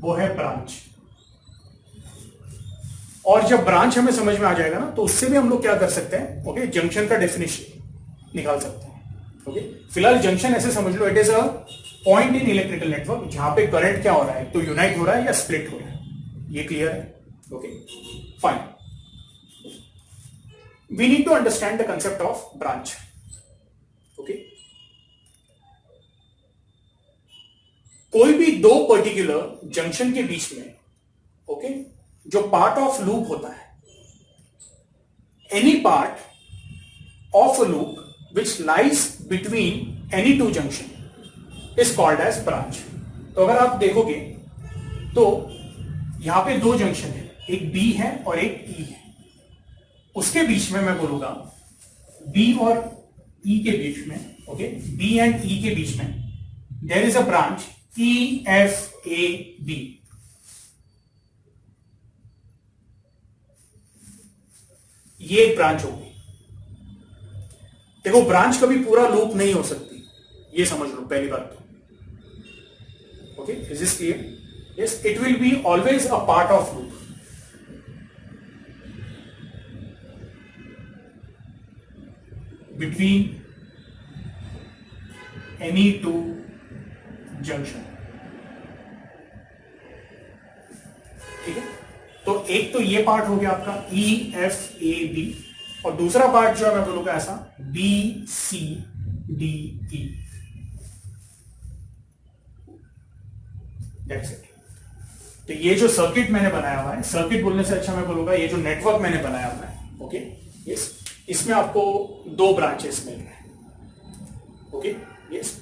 वो है ब्रांच। और जब ब्रांच हमें समझ में आ जाएगा ना तो उससे भी हम लोग क्या कर सकते हैं ओके जंक्शन का डेफिनेशन निकाल सकते हैं ओके। फिलहाल जंक्शन ऐसे समझ लो, it is a point in electrical network जहां पे करंट क्या हो रहा है, तो यूनाइट हो रहा है या स्प्लिट हो रहा है। ये क्लियर है? Okay fine. We need to understand the concept of branch okay. कोई भी दो पर्टिकुलर जंक्शन के बीच में ओके जो पार्ट ऑफ लूप होता है, any part of a loop which lies between any two junction is called as branch. तो अगर आप देखोगे तो यहां पे दो जंक्शन है, एक बी है और एक ई है। उसके बीच में मैं बोलूंगा बी और ई के बीच में ओके, बी एंड ई के बीच में there is a branch E F A B. ये एक ब्रांच होगी। देखो ब्रांच कभी पूरा लूप नहीं हो सकती, ये समझ लो पहली बात तो okay. Is this clear? Yes, it will be always a part of loop. Between any two junction. ठीक है, तो एक तो ये पार्ट हो गया आपका ई एफ ए बी, और दूसरा पार्ट जो है मैं बोलूंगा ऐसा B C D E. That's it. तो ये जो सर्किट मैंने बनाया हुआ है, सर्किट बोलने से अच्छा मैं बोलूंगा ये जो नेटवर्क मैंने बनाया हुआ है ओके, यस, इसमें आपको दो ब्रांचेस मिल रहे हैं ओके। यस,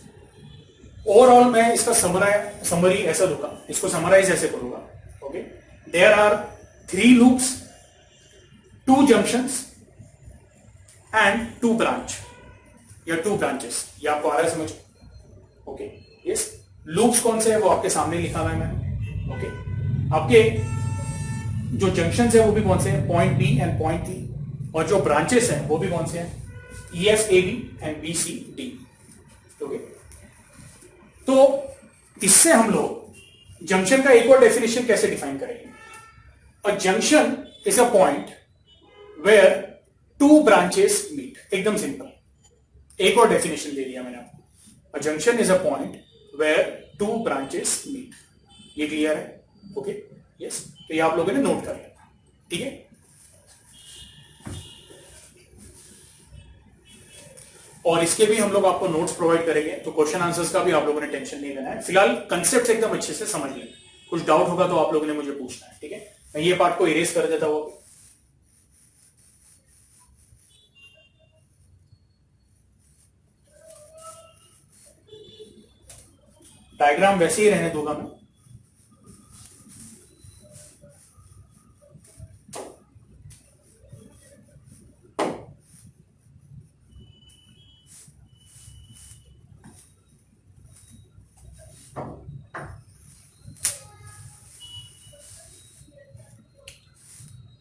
ओवरऑल मैं इसका समरी ऐसा दूंगा, इसको समराइज ऐसे करूंगा okay. There are 3 loops, 2 junctions and 2 branch या 2 ब्रांचेस। ये आपको आ रहा है समझ ओके। यस, लूप्स कौन से है वो आपके सामने लिखा हुआ है मैंने ओके। आपके जो जंक्शंस है वो भी कौन से हैं, point B and point D, और जो ब्रांचेस हैं वो भी कौन से हैं, E F A B and B C D okay. तो इससे हम लोग जंक्शन का एक और डेफिनेशन कैसे डिफाइन करेंगे। A junction is a point where 2 branches meet. एकदम सिंपल, एक और डेफिनेशन दे दिया मैंने आपको। A junction is a point where 2 branches meet. ये क्लियर है ओके। यस, तो ये आप लोगों ने नोट कर लिया, ठीक है। और इसके भी हम लोग आपको नोट्स प्रोवाइड करेंगे, तो क्वेश्चन आंसर्स का भी आप लोगों ने टेंशन नहीं लेना है। फिलहाल कंसेप्ट एकदम अच्छे से समझ लें, कुछ डाउट होगा तो आप लोगों ने मुझे पूछना है, ठीक है। मैं ये पार्ट को इरेज कर देता हूं। डायग्राम वैसे ही रहने दूंगा मैं।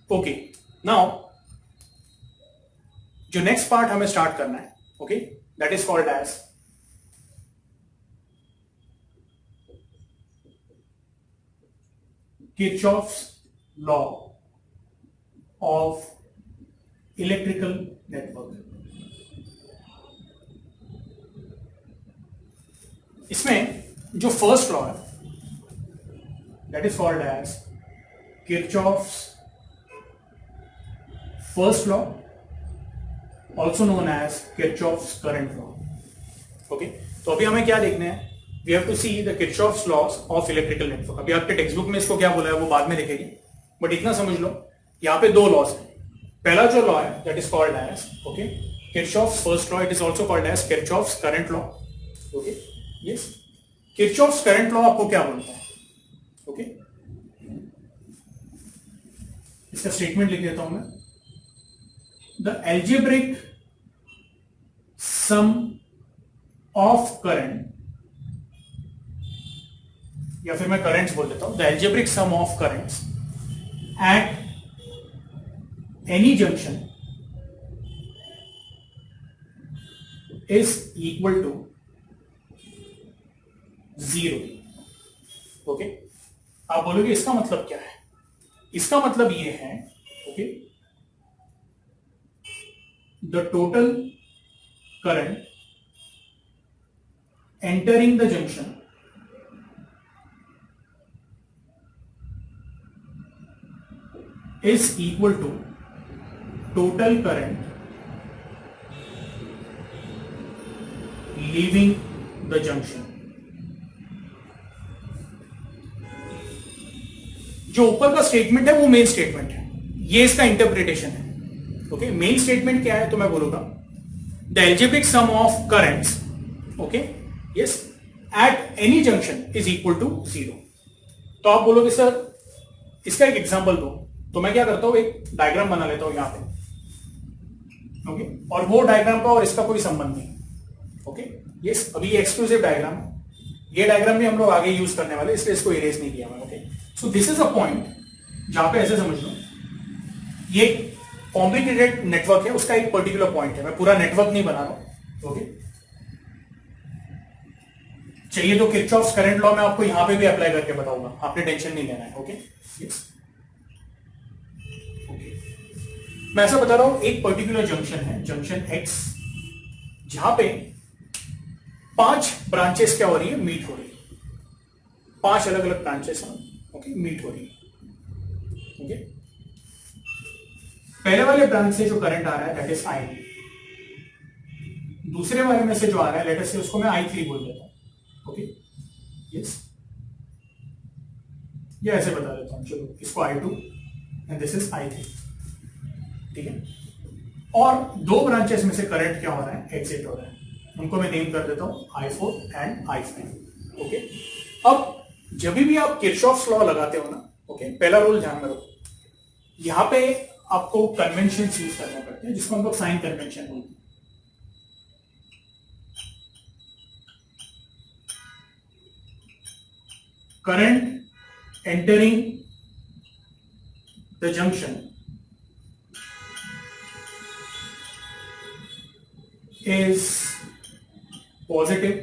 ओके, नाउ जो नेक्स्ट पार्ट हमें स्टार्ट करना है okay, that is called as Kirchhoff's law of electrical network. इसमें जो फर्स्ट लॉ है that is called as Kirchhoff's first law, also known as Kirchhoff's current law okay. तो अभी हमें क्या देखना है, we have to see the Kirchhoff's laws of electrical network. अभी आपके टेक्स्ट बुक में इसको क्या बोला है वो बाद में लिखेंगे, बट इतना समझ लो यहाँ पे दो लॉस है। पहला जो लॉ है that is called as okay Kirchhoff's first law, it is also called as Kirchhoff's current law. Okay yes, Kirchhoff's current law आपको क्या बोलता है? ओके इसका स्टेटमेंट लिख देता हूं मैं। The algebraic sum of current, या फिर मैं करंट्स बोल देता हूं, the algebraic sum of currents at any junction is equal to 0। Okay, आप बोलोगे इसका मतलब क्या है? इसका मतलब ये है okay the total current entering the junction is equal to total current leaving the junction। जो ऊपर का स्टेटमेंट है वो मेन स्टेटमेंट है, ये इसका इंटरप्रिटेशन है। ओके, मेन स्टेटमेंट क्या है तो मैं बोलूंगा the algebraic sum of currents okay yes at any junction is equal to 0। तो आप बोलोगे सर इसका एक एग्जांपल दो, तो मैं क्या करता हूं एक डायग्राम बना लेता हूं यहां पे ओके और वो डायग्राम का और इसका कोई संबंध नहीं। ओके यस, अभी ये एक्सक्लूसिव डायग्राम है, ये डायग्राम भी हम लोग आगे यूज करने वाले, इसलिए इसको इरेज नहीं किया मैं। Okay so this is a point जहां पे ऐसे समझ लो ये कॉम्प्लिकेटेड नेटवर्क है, उसका एक पर्टिकुलर पॉइंट है, मैं पूरा नेटवर्क नहीं बना रहा हूं। ओके चाहिए तो किरचॉफ्स करंट लॉ मैं आपको यहां पे भी अप्लाई करके बताऊंगा, आपने टेंशन नहीं लेना है। ओके यस, मैं ऐसा बता रहा हूं एक पर्टिकुलर जंक्शन है, जंक्शन एक्स, जहां पे 5 ब्रांचेस क्या हो रही है, मीट हो रही है। 5 अलग अलग ब्रांचेस हैं ओके मीट हो रही है। ओके पहले वाले ब्रांच से जो करंट आ रहा है दैट इज आई, दूसरे वाले में से जो आ रहा है लेट अस से उसको मैं I3 बोल देता हूं। ओके यस, ये ऐसे बता देता हूं, चलो इसको I2 and this is I3, ठीक है। और 2 ब्रांचेस में से करंट क्या हो रहा है, एग्जिट हो रहा है, उनको मैं नेम कर देता हूं I4 एंड I5। ओके अब जब भी आप किरचॉफ्स लॉ लगाते हो ना ओके पहला रूल ध्यान में रखो, यहां पे आपको कन्वेंशन यूज करना पड़ता है जिसको हम लोग साइन कन्वेंशन बोलते हैं। Current entering the junction is positive,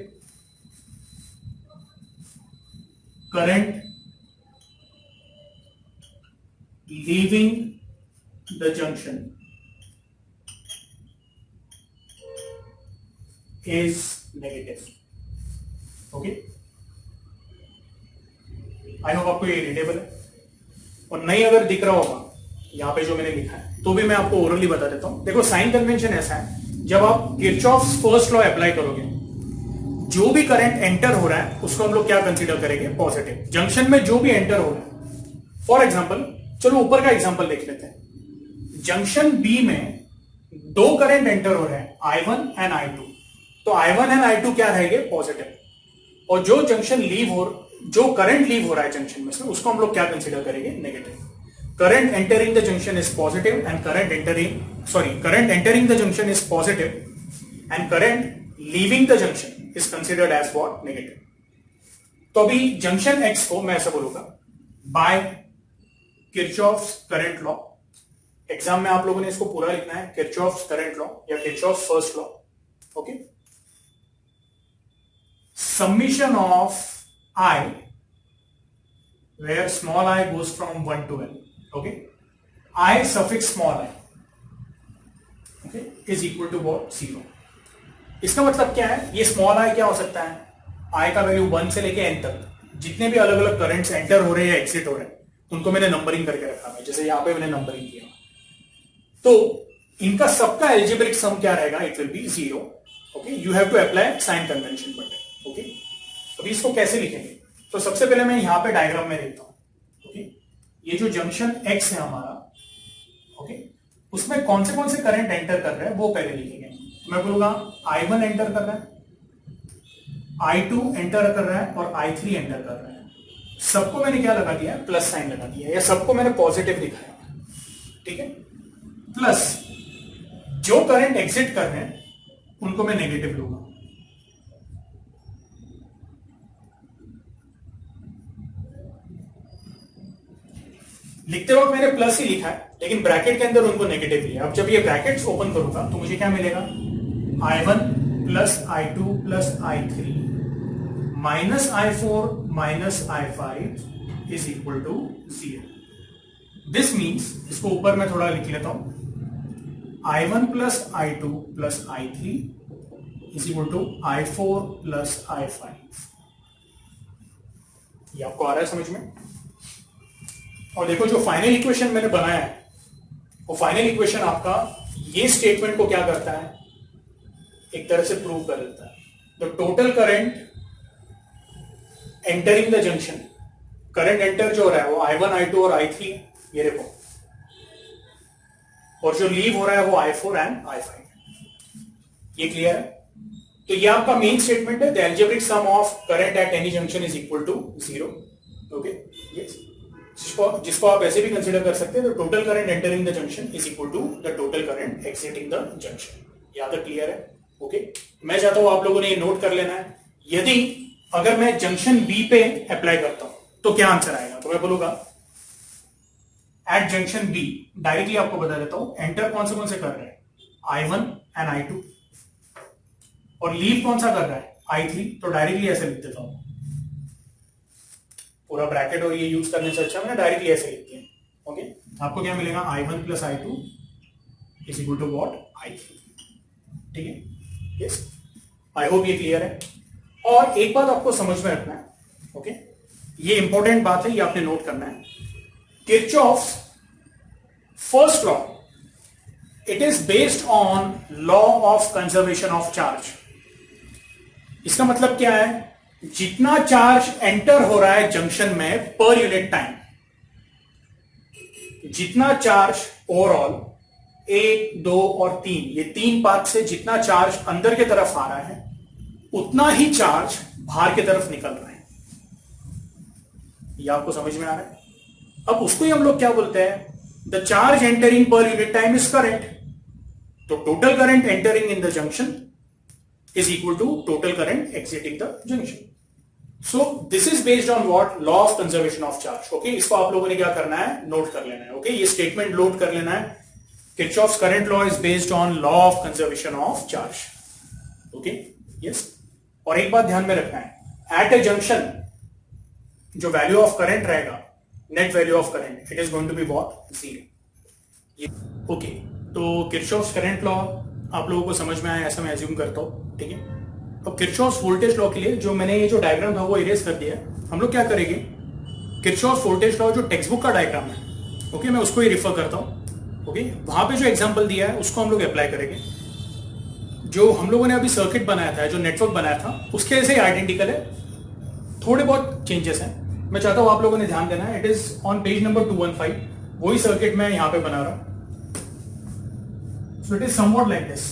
current leaving the junction is negative। Okay I hope आपको ये रिलेटेबल है, और नहीं अगर दिख रहा होगा यहां पे जो मैंने लिखा है तो भी मैं आपको ओरली बता देता हूं। देखो साइन कन्वेंशन ऐसा है, जब आप किरचॉफ्स फर्स्ट लॉ अप्लाई करोगे जो भी करंट एंटर हो रहा है उसको हम लोग क्या कंसीडर करेंगे, पॉजिटिव। जंक्शन में जो भी एंटर हो रहा है, फॉर एग्जांपल चलो ऊपर का एग्जांपल देख लेते हैं। जंक्शन बी में 2 करंट एंटर हो रहे हैं I1 एंड I2, तो I1 एंड I2 क्या रहेंगे, पॉजिटिव। और जो जंक्शन जो करंट लीव हो रहा है जंक्शन में से उसको हम लोग क्या कंसीडर करेंगे, negative. Current entering the junction is positive and current entering the junction is positive and current leaving the junction is considered as what, negative। तो अभी जंक्शन X को मैं ऐसा बोलूंगा by Kirchhoff's current law. Exam में आप लोगों ने इसको पूरा लिखना है, किरचॉफ्स करंट लॉ या Kirchhoff's first law. Okay, summation of I where small I goes from 1 to n, okay, I suffix small I okay is equal to what, 0। इसका मतलब क्या है, ये स्मॉल I क्या हो सकता है, I का वैल्यू 1 से लेके n तक जितने भी अलग अलग करंट्स एंटर हो रहे हैं या एग्जिट हो रहे हैं उनको मैंने नंबरिंग करके रखा है, जैसे यहां पे मैंने नंबरिंग किया। तो इनका सबका एल्जेब्रिक सम क्या रहेगा, it will be 0। Okay, you have to apply sign convention but okay. अभी अभी इसको कैसे लिखेंगे? तो सबसे पहले मैं यहां पे डायग्राम में देखता हूं। ओके, ये जो जंक्शन X है हमारा, ओके, उसमें कौन से करंट एंटर कर रहे हैं वो पहले लिखेंगे। मैं बोलूंगा I1 एंटर कर रहा है, I2 एंटर कर रहा है और I3 एंटर कर रहा है। सबको मैंने क्या लगा दिया है? प्लस साइन लगा दिया है, या सबको मैंने पॉजिटिव दिखाया, ठीक है। प्लस जो करंट एग्जिट कर रहे हैं उनको मैं नेगेटिव लूंगा। लिखते वक्त मैंने प्लस ही लिखा है, लेकिन ब्रैकेट के अंदर उनको नेगेटिव लिया। अब जब ये ब्रैकेट्स ओपन करूंगा तो मुझे क्या मिलेगा? I1 plus I2 plus I3 minus I4 minus I5 is equal to 0। This means, इसको ऊपर मैं थोड़ा लिख लेता हूं, I1 plus I2 plus I3 is equal to I4 plus I5। ये आपको आ रहा है समझ में? और देखो जो फाइनल इक्वेशन मैंने बनाया है, वो फाइनल इक्वेशन आपका ये स्टेटमेंट को क्या करता है? एक तरह से प्रूव कर देता है। The total current entering the junction, current enter जो हो रहा है वो I1, I2 और I3, ये देखो, और जो लीव हो रहा है वो I4 एंड I5। ये क्लियर है? तो ये आपका मेन स्टेटमेंट है, the algebraic sum of current at any junction is equal to 0। Okay, yes, जिसको आप ऐसे भी कंसीडर कर सकते हैं, the total current entering the junction is equal to the total current exiting the junction. यहां तक क्लियर है? ओके, मैं चाहता हूं आप लोगों ने ये नोट कर लेना है। यदि अगर मैं जंक्शन बी पे अप्लाई करता हूं तो क्या आंसर आएगा? तो मैं बोलूंगा एट जंक्शन बी, डायरेक्टली आपको बता देता हूं, एंटर कौन से कर रहे हैं? I1 एंड I2, और लीव कौन सा कर रहा है? I3। तो डायरेक्टली ऐसे लिख देता हूं, पूरा ब्रैकेट और ये यूज करने से अच्छा मैंने डायरेक्टली ऐसे लिख दिया। ओके, आपको क्या मिलेगा? I1 plus I2 is equal to what? I3। ठीक है, यस, आई होप ये क्लियर है। और एक बात आपको समझ में रखना है, ओके, ये इंपॉर्टेंट बात है, ये आपने नोट करना है। Kirchhoff's first law, it is based on law of conservation of charge. इसका मतलब क्या है? जितना चार्ज एंटर हो रहा है जंक्शन में पर यूनिट टाइम, जितना चार्ज ओवरऑल 1, 2 और 3, ये 3 पाथ से जितना चार्ज अंदर की तरफ आ रहा है, उतना ही चार्ज बाहर की तरफ निकल रहा है। ये आपको समझ में आ रहा है? अब उसको ही हम लोग क्या बोलते हैं? The charge entering per unit time is current. तो total current entering in the junction is equal to total current exiting the junction. So this is based on what? Law of conservation of charge. Okay, इसको आप लोगों ने क्या करना है? नोट कर लेना है। Okay, ये स्टेटमेंट नोट कर लेना है। Kirchhoff's current law is based on law of conservation of charge. Okay, yes. और एक बात ध्यान में रखना है, at a junction जो वैल्यू ऑफ करंट रहेगा, net value of current, it is going to be what? 0। Okay, तो Kirchhoff's current law आप लोगों को समझ में आया ऐसा मैं एज्यूम करता हूं, ठीक है। अब किरचॉफ्स वोल्टेज लॉ के लिए जो मैंने ये जो डायग्राम था वो इरेज कर दिया है। हम लोग क्या करेंगे? किरचॉफ्स वोल्टेज लॉ जो टेक्स्ट बुक का डायग्राम है, ओके, मैं उसको ही रिफर करता हूं। ओके, वहां पे जो एग्जांपल दिया है उसको हम लोग अप्लाई करेंगे। जो हम लोगों ने अभी सर्किट बनाया था, जो नेटवर्क बनाया था, उसके ऐसे ही आइडेंटिकल है, थोड़े बहुत चेंजेस हैं। मैं चाहता हूं आप लोगों ने ध्यान देना है। It is on page number 215, वही सर्किट मैं यहां पे बना रहा हूं। So it is somewhat like this.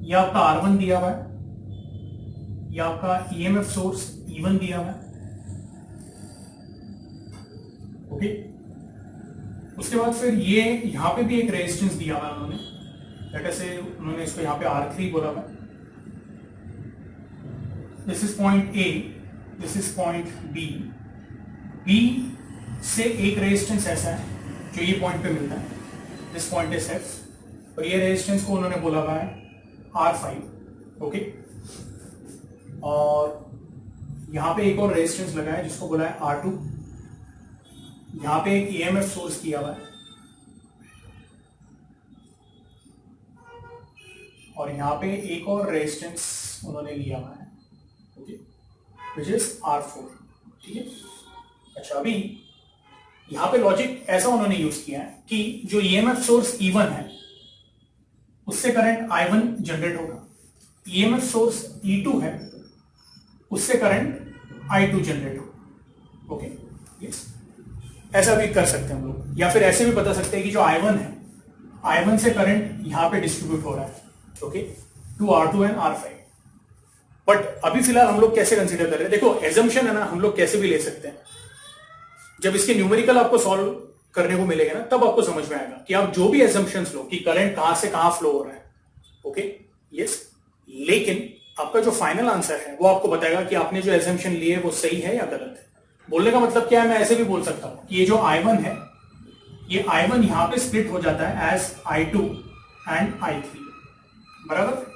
ये आपका R1 दिया हुआ है, ये आपका EMF सोर्स E1 दिया हुआ है, ओके। उसके बाद फिर ये यहां पे भी एक रेजिस्टेंस दिया हुआ है उन्होंने, लेट अस से उन्होंने इसको यहां पे R3 बोला हुआ है। This is point A, this is point B। B से एक रेजिस्टेंस ऐसा है जो ये पॉइंट पे मिलता है, दिस पॉइंट इज F, और ये रेजिस्टेंस को उन्होंने बोला हुआ है R5, ओके। और यहां पे एक और रेजिस्टेंस लगा है जिसको बोला है R2। यहां पे एक EMF सोर्स किया हुआ है, और यहां पे एक और रेजिस्टेंस उन्होंने लिया हुआ है, ओके, विच इज R4, ठीक है। अच्छा, अभी यहां पे लॉजिक ऐसा उन्होंने यूज किया है कि जो EMF सोर्स E1 है उससे करंट I1 जनरेट होगा, EMF सोर्स E2 है उससे करंट I2 जनरेट हो। ओके, यस, ऐसा भी कर सकते हैं हम लोग, या फिर ऐसे भी बता सकते हैं कि जो I1 है, I1 से करंट यहां पे डिस्ट्रीब्यूट हो रहा है, okay, to R2 and R5। But अभी फिलहाल हम लोग कैसे कंसीडर कर रहे हैं, देखो एजम्पशन है ना, हम लोग कैसे भी ले सकते हैं। जब इसके न्यूमेरिकल आपको सॉल्व करने को मिलेगा ना, तब आपको समझ में आएगा कि आप जो भी एजम्पशंस लो कि करंट कहां से कहां फ्लो हो रहा है, ओके, यस, लेकिन आपका जो फाइनल आंसर है वो आपको बताएगा कि आपने जो एजम्पशन लिए वो सही है या गलत है। बोलने का मतलब क्या है, मैं ऐसे भी बोल सकता हूं कि ये जो I1 है, ये I1 यहां पे स्प्लिट हो जाता है एज I2 एंड I3, बराबर।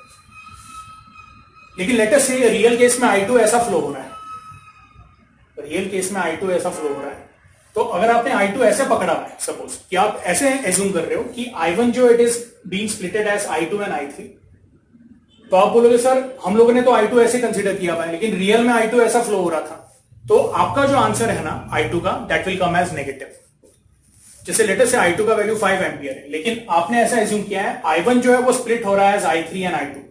लेकिन लेट अस से रियल केस में I2 ऐसा फ्लो हो रहा है, रियल केस में I2 ऐसा फ्लो हो रहा है, तो अगर आपने I2 ऐसे पकड़ा है, सपोज कि आप ऐसे एज्यूम कर रहे हो कि I1 जो it is being splitted as I2 and I3, तो आप बोलोगे सर हम लोगों ने तो I2 ऐसे कंसीडर किया हुआ है, लेकिन रियल में I2 ऐसा फ्लो हो रहा था, तो आपका जो आंसर है ना I2 का, that will come as negative. जैसे लेटर से I2 का वैल्यू 5 एम्पियर है, लेकिन आपने ऐसा एज्यूम किया है I1 जो है वो स्प्लिट हो रहा है एज I3 एंड I2,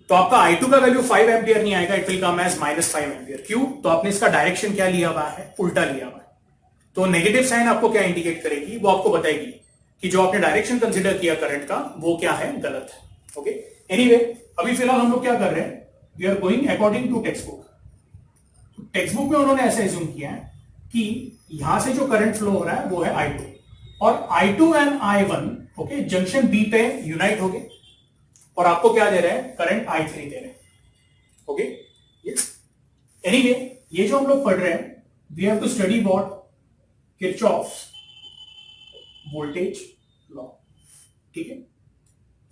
तो आपका I2 का वैल्यू 5 एम्पियर नहीं आएगा, it will come as -5 ampere. क्यों? तो आपने इसका डायरेक्शन क्या लिया हुआ है, उल्टा लिया हुआ है। तो नेगेटिव साइन आपको क्या इंडिकेट करेगी, वो आपको बताएगी कि जो आपने डायरेक्शन कंसीडर किया करंट का, वो क्या है, गलत है। ओके, एनीवे, अभी फिलहाल हम लोग क्या कर रहे हैं, we are going according to text book. Text book में उन्होंने ऐसा एज्यूम किया है कि यहां से जो करंट फ्लो हो रहा है वो है I2, और I2 and I1 okay junction B पे यूनाइट हो गए, और आपको क्या दे रहे हैं, करंट I3 दे रहे हैं। ओके, यस, एनीवे, ये जो हम लोग पढ़ रहे हैं, we have to study what, Kirchhoff's voltage law, ठीक है,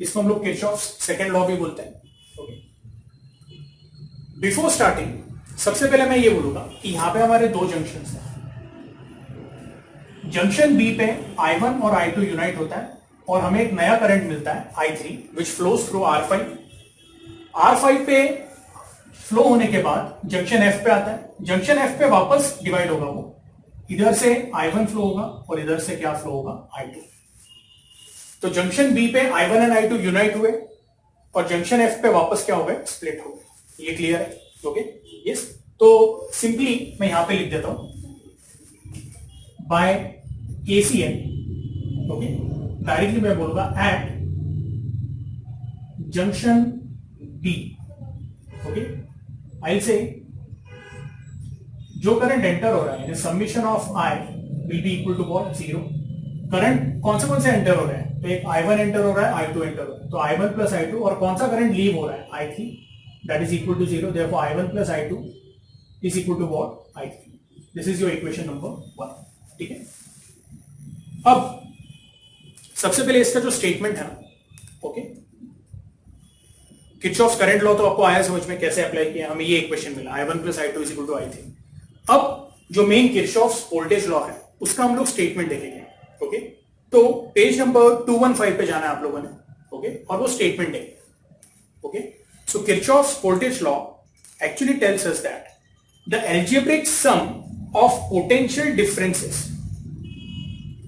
इसको हम लोग किरचॉफ्स सेकंड लॉ भी बोलते हैं। ओके, बिफोर स्टार्टिंग सबसे पहले मैं ये बोलूंगा कि यहां पे हमारे दो जंक्शन हैं, जंक्शन बी पे I1 और I2 यूनाइट होता है, और हमें एक नया करंट मिलता है I3 which flows through R5। R5 पे फ्लो होने के बाद जंक्शन F पे आता है, जंक्शन F पे वापस डिवाइड होगा, वो इधर से I1 फ्लो होगा और इधर से क्या फ्लो होगा, I2। तो जंक्शन बी पे I1 एंड I2 यूनाइट हुए, और जंक्शन F पे वापस क्या हो गए, स्प्लिट हो गए। ये क्लियर है? Okay, yes. तो सिंपली मैं यहां पे लिख देता हूं, बाय KCL, ओके, डायरेक्टली मैं बोलूंगा at junction B, okay, I से जो करंट एंटर हो रहा है, summation of I will be equal to what, 0। Current कौन से एंटर हो रहे हैं, तो एक I1 एंटर हो रहा है, I2 एंटर हो रहा है, तो I1 प्लस I2, और कौन सा करंट लीव हो रहा है, I3, that is equal to 0, therefore I1 plus I2 is equal to what, I3। This is your equation number 1, ठीक है। अब सबसे पहले इसका जो स्टेटमेंट है ना, ओके, किरचॉफ्स करंट लॉ तो आपको आया समझ में, कैसे अप्लाई किया, हमें ये इक्वेशन मिला, I1 plus I2 is equal to I3। अब जो मेन किरचॉफ्स वोल्टेज लॉ है, उसका हम लोग स्टेटमेंट देखेंगे। ओके, तो पेज नंबर 215 पे जाना है आप लोगों ने, ओके, और वो स्टेटमेंट है। Okay, so Kirchhoff's voltage law actually tells us that the algebraic sum of potential differences,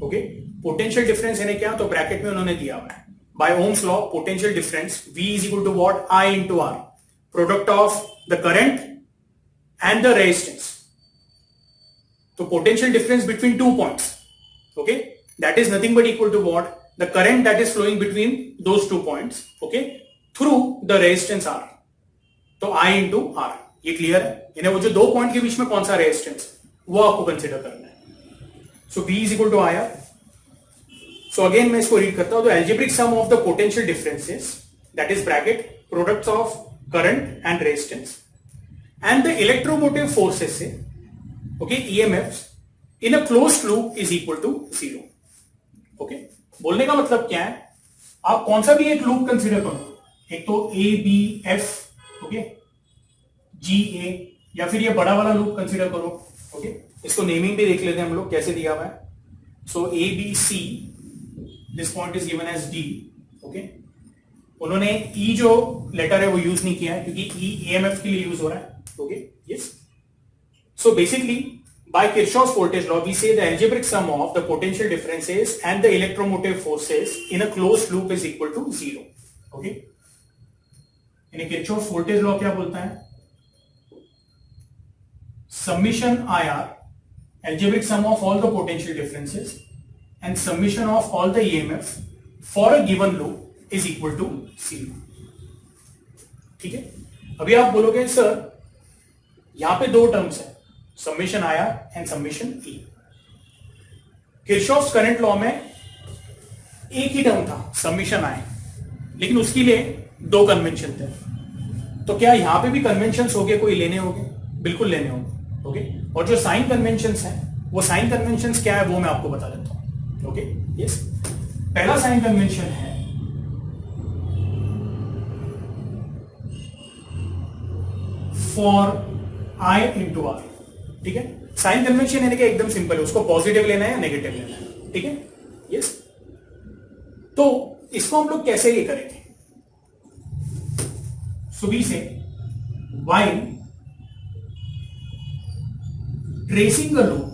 okay, potential difference यानी क्या, तो ब्रैकेट में उन्होंने दिया हुआ है, by Ohm's law potential difference V is equal to what, I into R, product of the current and the resistance. तो potential difference between two points, okay, that is nothing but equal to what, the current that is flowing between those two points, okay, through the resistance R, तो I इंटू R। ये क्लियर है? यानी वो जो दो पॉइंट के बीच में कौन सा रेजिस्टेंस, वो आपको कंसिडर करना है। So V is equal to IR। So again मैं इसको रीड करता हूं, तो algebraic sum of the potential differences, that is bracket products of current and resistance and the electromotive forces से, okay, EMFs in a closed loop is equal to 0। Okay, बोलने का मतलब क्या है, आप कौन सा भी एक लूप कंसीडर करो, एक तो ABF, ओके, GA, या फिर ये बड़ा वाला लूप कंसीडर करो। ओके, इसको नेमिंग भी देख लेते हैं हम लोग कैसे दिया हुआ है। So ABC, this point is given as D। Okay, उन्होंने E जो लेटर है वो यूज नहीं किया है, क्योंकि E EMF के लिए यूज हो रहा है। Okay, yes. So basically by Kirchhoff's voltage law we say the algebraic sum of the potential differences and the electromotive forces in a closed loop is equal to 0. Okay, यानी Kirchhoff's voltage law क्या बोलता है, summation IR, algebraic sum of all the potential differences and summation of all the EMF for a given loop is equal to 0. ठीक है, अभी आप बोलोगे सर यहां पे दो टर्म्स है, summation IR and summation E. Kirchhoff's current law में एक ही टर्म था समेशन I, लेकिन उसके लिए दो कन्वेंशन थे. तो क्या यहां पे भी कन्वेंशंस होंगे, कोई लेने होंगे? बिल्कुल लेने होंगे. ओके, और जो साइन कन्वेंशंस हैं, वो साइन कन्वेंशंस क्या है वो मैं आपको बता देता हूं. Okay, yes. पहला साइन कन्वेंशन है फॉर I इंटू आर. ठीक है, साइन कन्वेंशन यानी कि एकदम सिंपल है, उसको पॉजिटिव लेना है या नेगेटिव लेना है. ठीक है, यस. तो इसको हम लोग कैसे ये करेंगे? So we say while tracing a loop,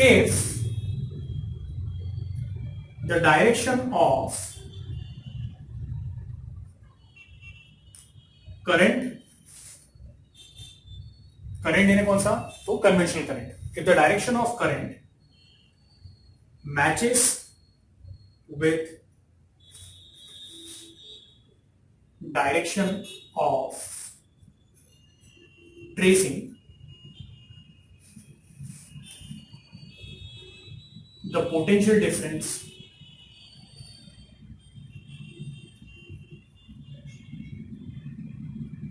if the direction of current यानी कौन सा? तो conventional current. if the direction of current matches with direction of tracing, the potential difference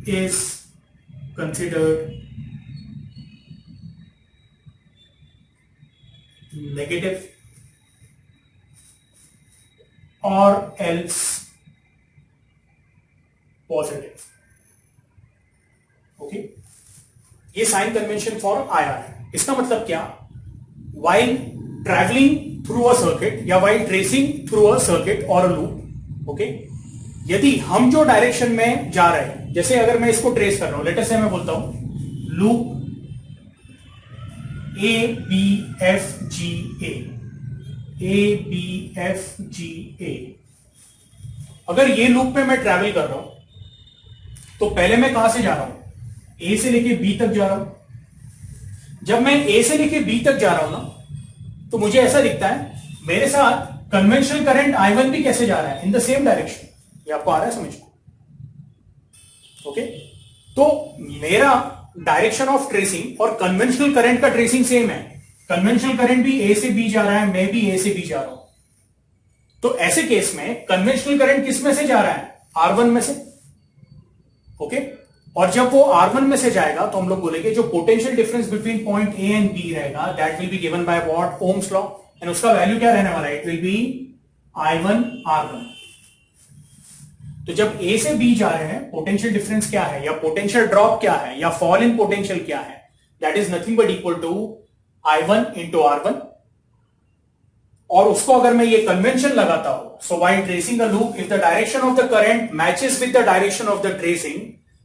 is considered negative or else positive. Okay, ये साइन कन्वेंशन फॉर IR है. इसका मतलब क्या? While travelling through a circuit या while tracing through a circuit और अ लूप, ओके, यदि हम जो डायरेक्शन में जा रहे हैं, जैसे अगर मैं इसको ट्रेस कर रहा हूं, लेटर से मैं बोलता हूं लूप ABFGA, ABFGA. अगर ये लूप में मैं ट्रैवल कर रहा हूं तो पहले मैं कहां से जा रहा हूं? ए से लेके बी तक जा रहा हूं. जब मैं ए से लेके बी तक जा रहा हूं ना, तो मुझे ऐसा दिखता है मेरे साथ कन्वेंशनल करंट I1 भी कैसे जा रहा है? इन द सेम डायरेक्शन. ये आपको आ रहा है समझ में? ओके, तो मेरा डायरेक्शन ऑफ ट्रेसिंग और कन्वेंशनल करंट का ट्रेसिंग सेम है. कन्वेंशनल करंट भी ए से बी जा रहा है, मैं भी ए से बी जा रहा हूं. तो ऐसे केस में कन्वेंशनल करंट किस में से जा रहा है? R1 में से. ओके, और जब वो R1 में से जाएगा तो हम लोग बोलेंगे जो potential difference between point A and B रहेगा, that will be given by what? Ohm's law. And उसका वैल्यू क्या रहने वाला है? It will be I1 R1. तो जब ए से बी जा रहे हैं, पोटेंशियल डिफरेंस क्या है, या पोटेंशियल ड्रॉप क्या है, या फॉल इन पोटेंशियल क्या है? That is nothing but equal to I1 into R1. और उसको अगर मैं ये कन्वेंशन लगाता हूं, so while tracing a loop, if the direction of the current matches with the direction of the tracing,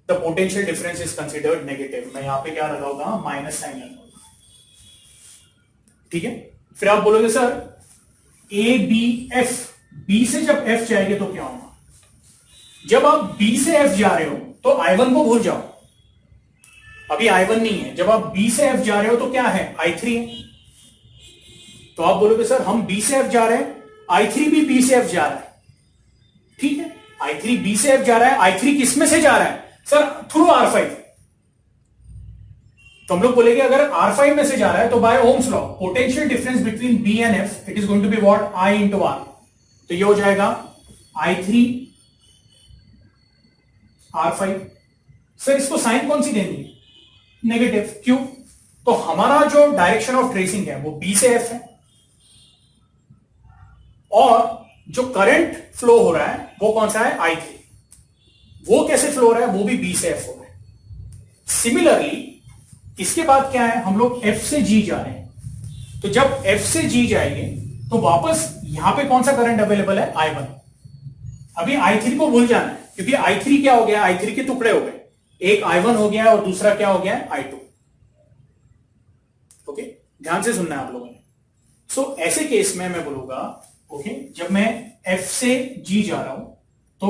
the potential difference is considered negative. मैं यहां पे क्या लगाऊंगा? माइनस साइन लगाऊंगा. ठीक है, फिर आप बोलोगे sir A B F, B से जब एफ जाएंगे तो क्या होगा? जब आप बी से एफ जा रहे हो तो I1 को भूल जाओ, अभी I1 नहीं है. जब आप बी से एफ जा रहे हो तो क्या है? I3 है. तो आप बोलोगे सर हम बी से एफ जा रहे हैं, I3 भी बी से एफ जा रहा है. ठीक है, I3 बी से एफ जा रहा है. I3 किस में से जा रहा है? Sir through R5. तो हम लोग बोलेंगे अगर R5 में से जा रहा है तो by Ohm's law potential difference between B and F, it is going to be what? I into R. तो ये हो जाएगा I3 R5. सर इसको साइन कौन सी देनी है? नेगेटिव. क्यों? तो हमारा जो डायरेक्शन ऑफ ट्रेसिंग है वो बी से एफ है, और जो करंट फ्लो हो रहा है वो कौन सा है? I3. वो कैसे फ्लो हो रहा है? वो भी बी से एफ हो रहा है. सिमिलरली इसके बाद क्या है? हम लोग एफ से जी जा रहे हैं. तो जब एफ से जी जाएंगे तो वापस यहां पे कौन सा करंट अवेलेबल है? I1. अभी I3 को भूल जाना है, क्योंकि I3 क्या हो गया? I3 के टुकड़े हो गए. एक I1 हो गया और दूसरा क्या हो गया? I2. ओके, ध्यान से सुनना है आप लोगों ने. सो ऐसे केस में मैं बोलूंगा, ओके, जब मैं F से G जा रहा हूं तो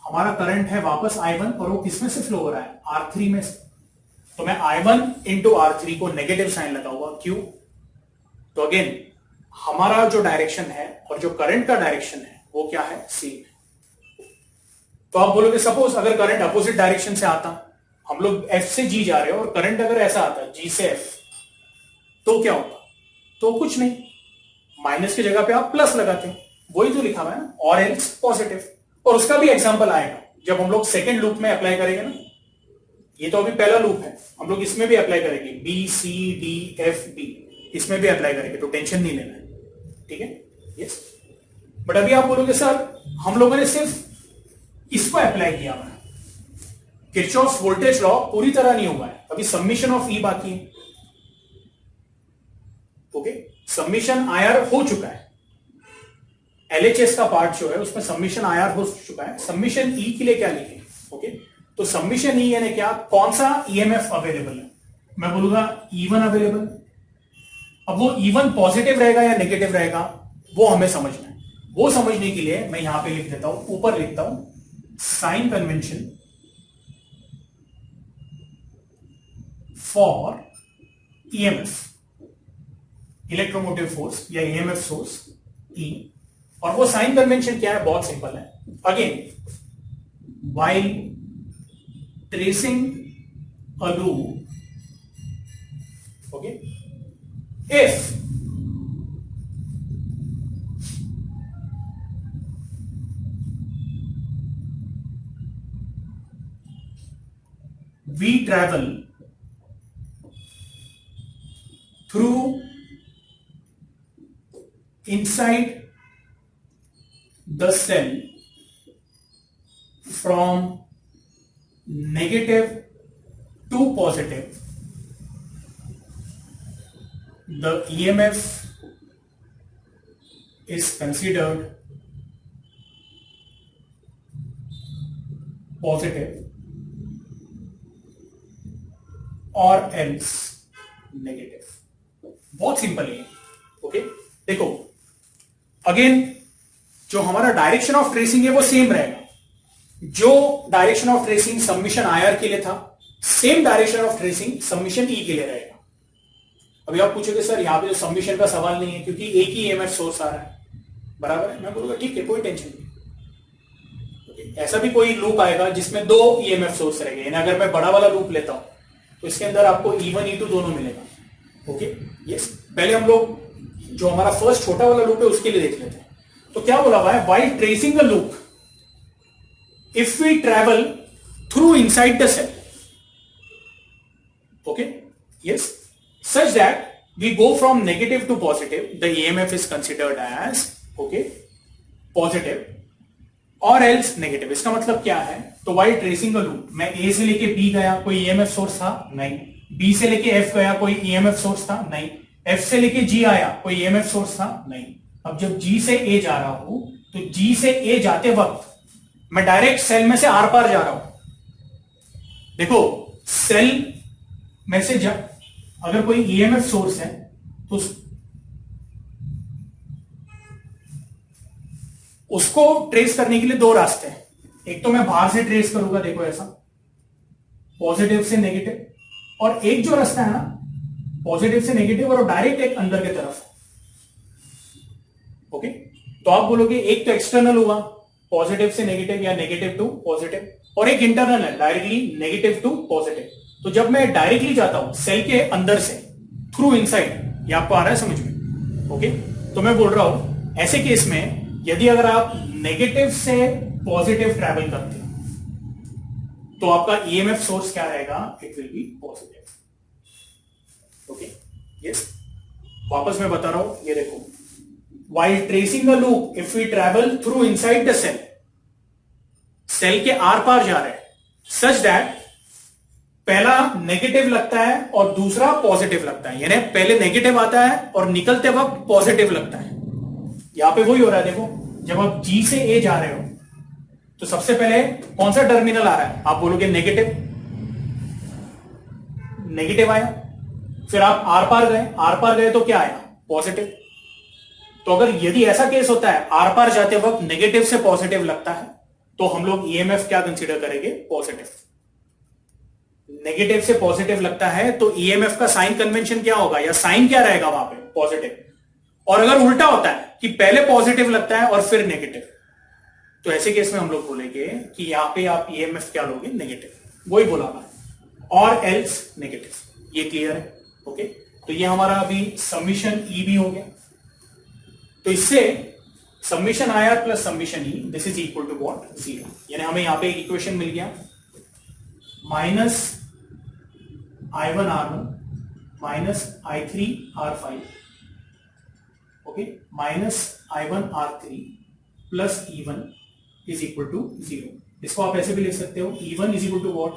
हमारा करंट है वापस I1 और वो किसमें से फ्लो हो रहा है, R3 में से। तो मैं I1 इंटू R3 को नेगेटिव साइन लगाऊंगा, क्यों? तो अगेन हमारा जो डायरेक्शन है और जो करंट का डायरेक्शन है वो क्या है, सेम है। तो आप बोलोगे सपोज अगर करंट अपोजिट डायरेक्शन से आता, हम लोग F से G जा रहे हो और करंट अगर ऐसा आता G से F, तो क्या होता? तो कुछ नहीं, माइनस की जगह पे आप प्लस लगाते हैं, वही तो लिखा हुआ है ना, और एल्स पॉजिटिव। और उसका भी एग्जांपल आएगा जब हम लोग सेकंड लूप में अप्लाई करेंगे ना। ये तो अभी पहला लूप है, हम लोग इसमें भी अप्लाई करेंगे, B C D F B, इसमें भी अप्लाई करेंगे, तो टेंशन नहीं लेना है, ठीक है, यस। बट अभी आप बोलोगे सर हम लोगों ने सिर्फ इसको अप्लाई किया है, किरचॉफ्स वोल्टेज लॉ पूरी तरह नहीं हुआ है, अभी सबमिशन ऑफ ई बाकी है। ओके, सबमिशन आईआर हो चुका है, एलएचएस का पार्ट जो है उसमें सबमिशन आईआर हो चुका है। सबमिशन ई के लिए क्या लिखे? ओके, तो सबमिशन ई यानी क्या, कौन सा ईएमएफ अवेलेबल है? मैं बोलूंगा E1 अवेलेबल। अब वो E1 पॉजिटिव रहेगा या नेगेटिव रहेगा वो हमें समझना है। वो समझने के लिए मैं यहां पे लिख देता हूं, ऊपर लिखता हूं sign convention for EMF, electromotive force या ईएमएफ सोर्स ई। और वो साइन कन्वेंशन क्या है? बहुत सिंपल है। Again while tracing a loop, okay, if we travel through inside the cell from negative to positive, the EMF is considered positive और एल्स नेगेटिव। बहुत सिंपल है, ओके। देखो अगेन जो हमारा डायरेक्शन ऑफ ट्रेसिंग है वो सेम रहेगा, जो direction of tracing summation IR के लिए था, same direction of tracing summation E के लिए रहेगा। अभी आप पूछोगे सर यहां पे जो सबमिशन का सवाल नहीं है क्योंकि एक ही ईएमएफ सोर्स आ रहा है, बराबर है। मैं बोलूंगा ठीक है, कोई टेंशन नहीं। ऐसा भी कोई लूप आएगा जिसमें दो ईएमएफ सोर्स रहेंगे, अगर मैं बड़ा वाला लूप लेता हूं तो इसके अंदर आपको E1 E2 दोनों मिलेगा, ओके, यस। पहले हम लोग जो हमारा फर्स्ट छोटा वाला लूप है उसके लिए देख लेते हैं। तो क्या बोला हुआ है, while tracing the loop if we travel through inside the cell, okay, yes, such that we go from negative to positive, the EMF is considered as, okay, positive और एल्स नेगेटिव। इसका मतलब क्या है, तो व्हाइल ट्रेसिंग द लूप, मैं ए से लेके बी गया, कोई ईएमएफ सोर्स था नहीं, बी से लेके एफ गया, कोई ईएमएफ सोर्स था नहीं, एफ से लेके जी आया, कोई ईएमएफ सोर्स था नहीं। अब जब जी से ए जा रहा हूं तो जी से ए जाते वक्त मैं डायरेक्ट सेल में से आर पार जा रहा हूं। देखो सेल में से अगर कोई ईएमएफ सोर्स है तो उसको ट्रेस करने के लिए दो रास्ते हैं। एक तो मैं बाहर से ट्रेस करूंगा, देखो ऐसा, पॉजिटिव से नेगेटिव, और एक जो रास्ता है ना पॉजिटिव से नेगेटिव और डायरेक्ट एक अंदर की तरफ, ओके। तो आप बोलोगे एक तो एक्सटर्नल हुआ पॉजिटिव से नेगेटिव या नेगेटिव टू पॉजिटिव, और एक इंटरनल है डायरेक्टली नेगेटिव टू पॉजिटिव। तो जब मैं डायरेक्टली जाता हूं सेल के अंदर से थ्रू इनसाइड, ये आपको आ रहा है समझ में, ओके। तो मैं बोल रहा हूं ऐसे केस में यदि अगर आप नेगेटिव से पॉजिटिव ट्रैवल करते हो तो आपका ईएमएफ सोर्स क्या रहेगा, it will be positive, okay, yes. वापस मैं बता रहा हूं, ये देखो, while tracing the loop if we travel through inside the cell, cell के आर पार जा रहे हैं, सच दैट पहला नेगेटिव लगता है और दूसरा पॉजिटिव लगता है, यानी पहले नेगेटिव आता है और निकलते वक्त पॉजिटिव लगता है। यहां पे वही हो रहा है, देखो जब आप जी से ए जा रहे हो तो सबसे पहले कौन सा टर्मिनल आ रहा है, आप बोलोगे नेगेटिव, नेगेटिव आया, फिर आप आर पार गए तो क्या आया, पॉजिटिव। तो अगर यदि ऐसा केस होता है आर पार जाते वक्त नेगेटिव से पॉजिटिव लगता है तो हम लोग ईएमएफ क्या कंसीडर करेंगे? पॉजिटिव। नेगेटिव से पॉजिटिव लगता है तो ईएमएफ का साइन कन्वेंशन क्या होगा, या साइन क्या रहेगा वहां पे? पॉजिटिव। और अगर उल्टा होता है कि पहले पॉजिटिव लगता है और फिर नेगेटिव, तो ऐसे केस में हम लोग बोलेंगे कि यहां पे आप ईएमएफ क्या लोगे? नेगेटिव। वही बोला मैं, और एल्स नेगेटिव। ये क्लियर है? ओके, तो ये हमारा अभी समीशन ई भी हो गया। तो इससे summation I R plus summation E, this is equal to what? 0। यानी हमें यहां पे एक इक्वेशन मिल गया, minus I1 R1 minus I3 R5, okay, minus I1 R3 plus E1 is equal to 0। इसको आप ऐसे भी लिख सकते हो, E1 is equal to what?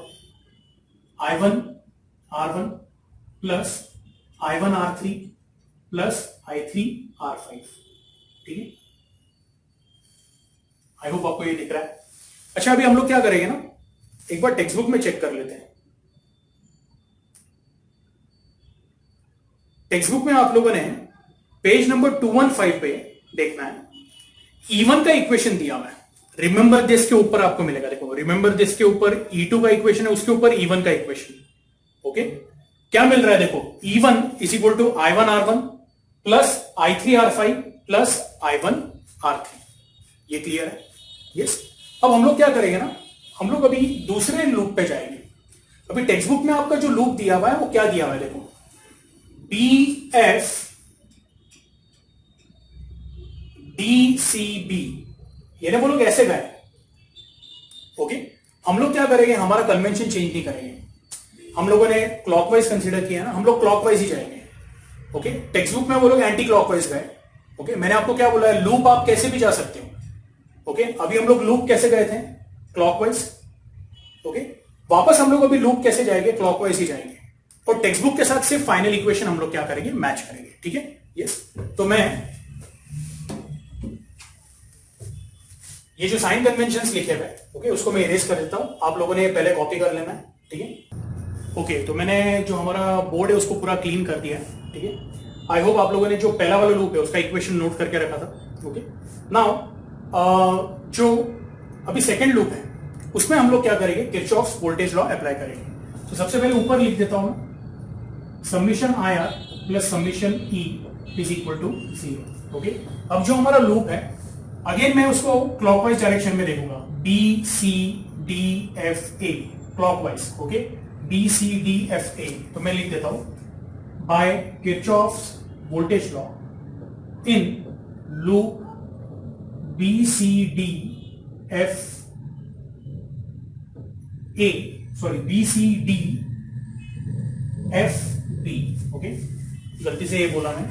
I1 R1 plus I1 R3 plus I3 R5। ठीक है, आई होप आपको ये दिख रहा है। अच्छा, अभी हम लोग क्या करेंगे ना, एक बार टेक्स्ट बुक में चेक कर लेते हैं। टेक्स्ट बुक में आप लोगों ने पेज नंबर 215 पे देखना है, E1 का इक्वेशन दिया हुआ है। रिमेंबर दिस के ऊपर आपको मिलेगा, देखो रिमेंबर दिस के ऊपर E2 का इक्वेशन है, उसके ऊपर E1 का इक्वेशन। ओके, क्या मिल रहा है? देखो E1 is equal to I1 R1 plus I3 R5 plus I1 R3। ये क्लियर है? यस। अब हम लोग क्या करेंगे ना, हम लोग अभी दूसरे लूप पे जाएंगे। अभी टेक्स्ट बुक में आपका जो लूप दिया हुआ है वो क्या दिया हुआ है? देखो BF DCB, ये ना वो लोग ऐसे गए। ओके, हम लोग क्या करेंगे, हमारा कन्वेंशन चेंज नहीं करेंगे। हम लोगों ने क्लॉकवाइज कंसीडर किया ना, हम लोग क्लॉकवाइज ही जाएंगे। ओके, टेक्स्ट बुक में वो लोग एंटी क्लॉकवाइज गए। ओके, मैंने आपको क्या बोला है, लूप आप कैसे भी जा सकते हो। ओके, अभी हम लोग लूप कैसे गए थे? क्लॉकवाइज। ओके, वापस हम लोग अभी लूप कैसे जाएंगे? क्लॉकवाइज ही जाएंगे। और टेक्स्ट बुक के साथ सिर्फ फाइनल इक्वेशन हम लोग क्या करेंगे? मैच करेंगे। ठीक है, यस। तो मैं ये जो साइन कन्वेंशंस लिखे हुए, ओके, उसको मैं इरेज कर देता हूं। आप लोगों ने पहले कॉपी कर लेना है। ठीक है, ओके, तो मैंने जो हमारा बोर्ड है उसको पूरा क्लीन कर दिया है। ठीक है, आई होप आप लोगों ने जो पहला वाला लूप है उसका इक्वेशन नोट करके रखा था। ओके, नाउ जो अभी सेकेंड लूप है उसमें हम लोग क्या करेंगे? किरचॉफ्स वोल्टेज लॉ अप्लाई करेंगे। तो सबसे पहले ऊपर लिख देता हूं, summation I R plus summation E is equal to 0। Okay, अब जो हमारा लूप है, अगेन मैं उसको क्लॉकवाइज डायरेक्शन में देखूंगा, B C D F A clockwise. Okay, B C D F A, तो मैं लिख देता हूं, by Kirchhoff's voltage law in loop B C D F A, sorry B C D F B। Okay, गलती से ये बोला मैं,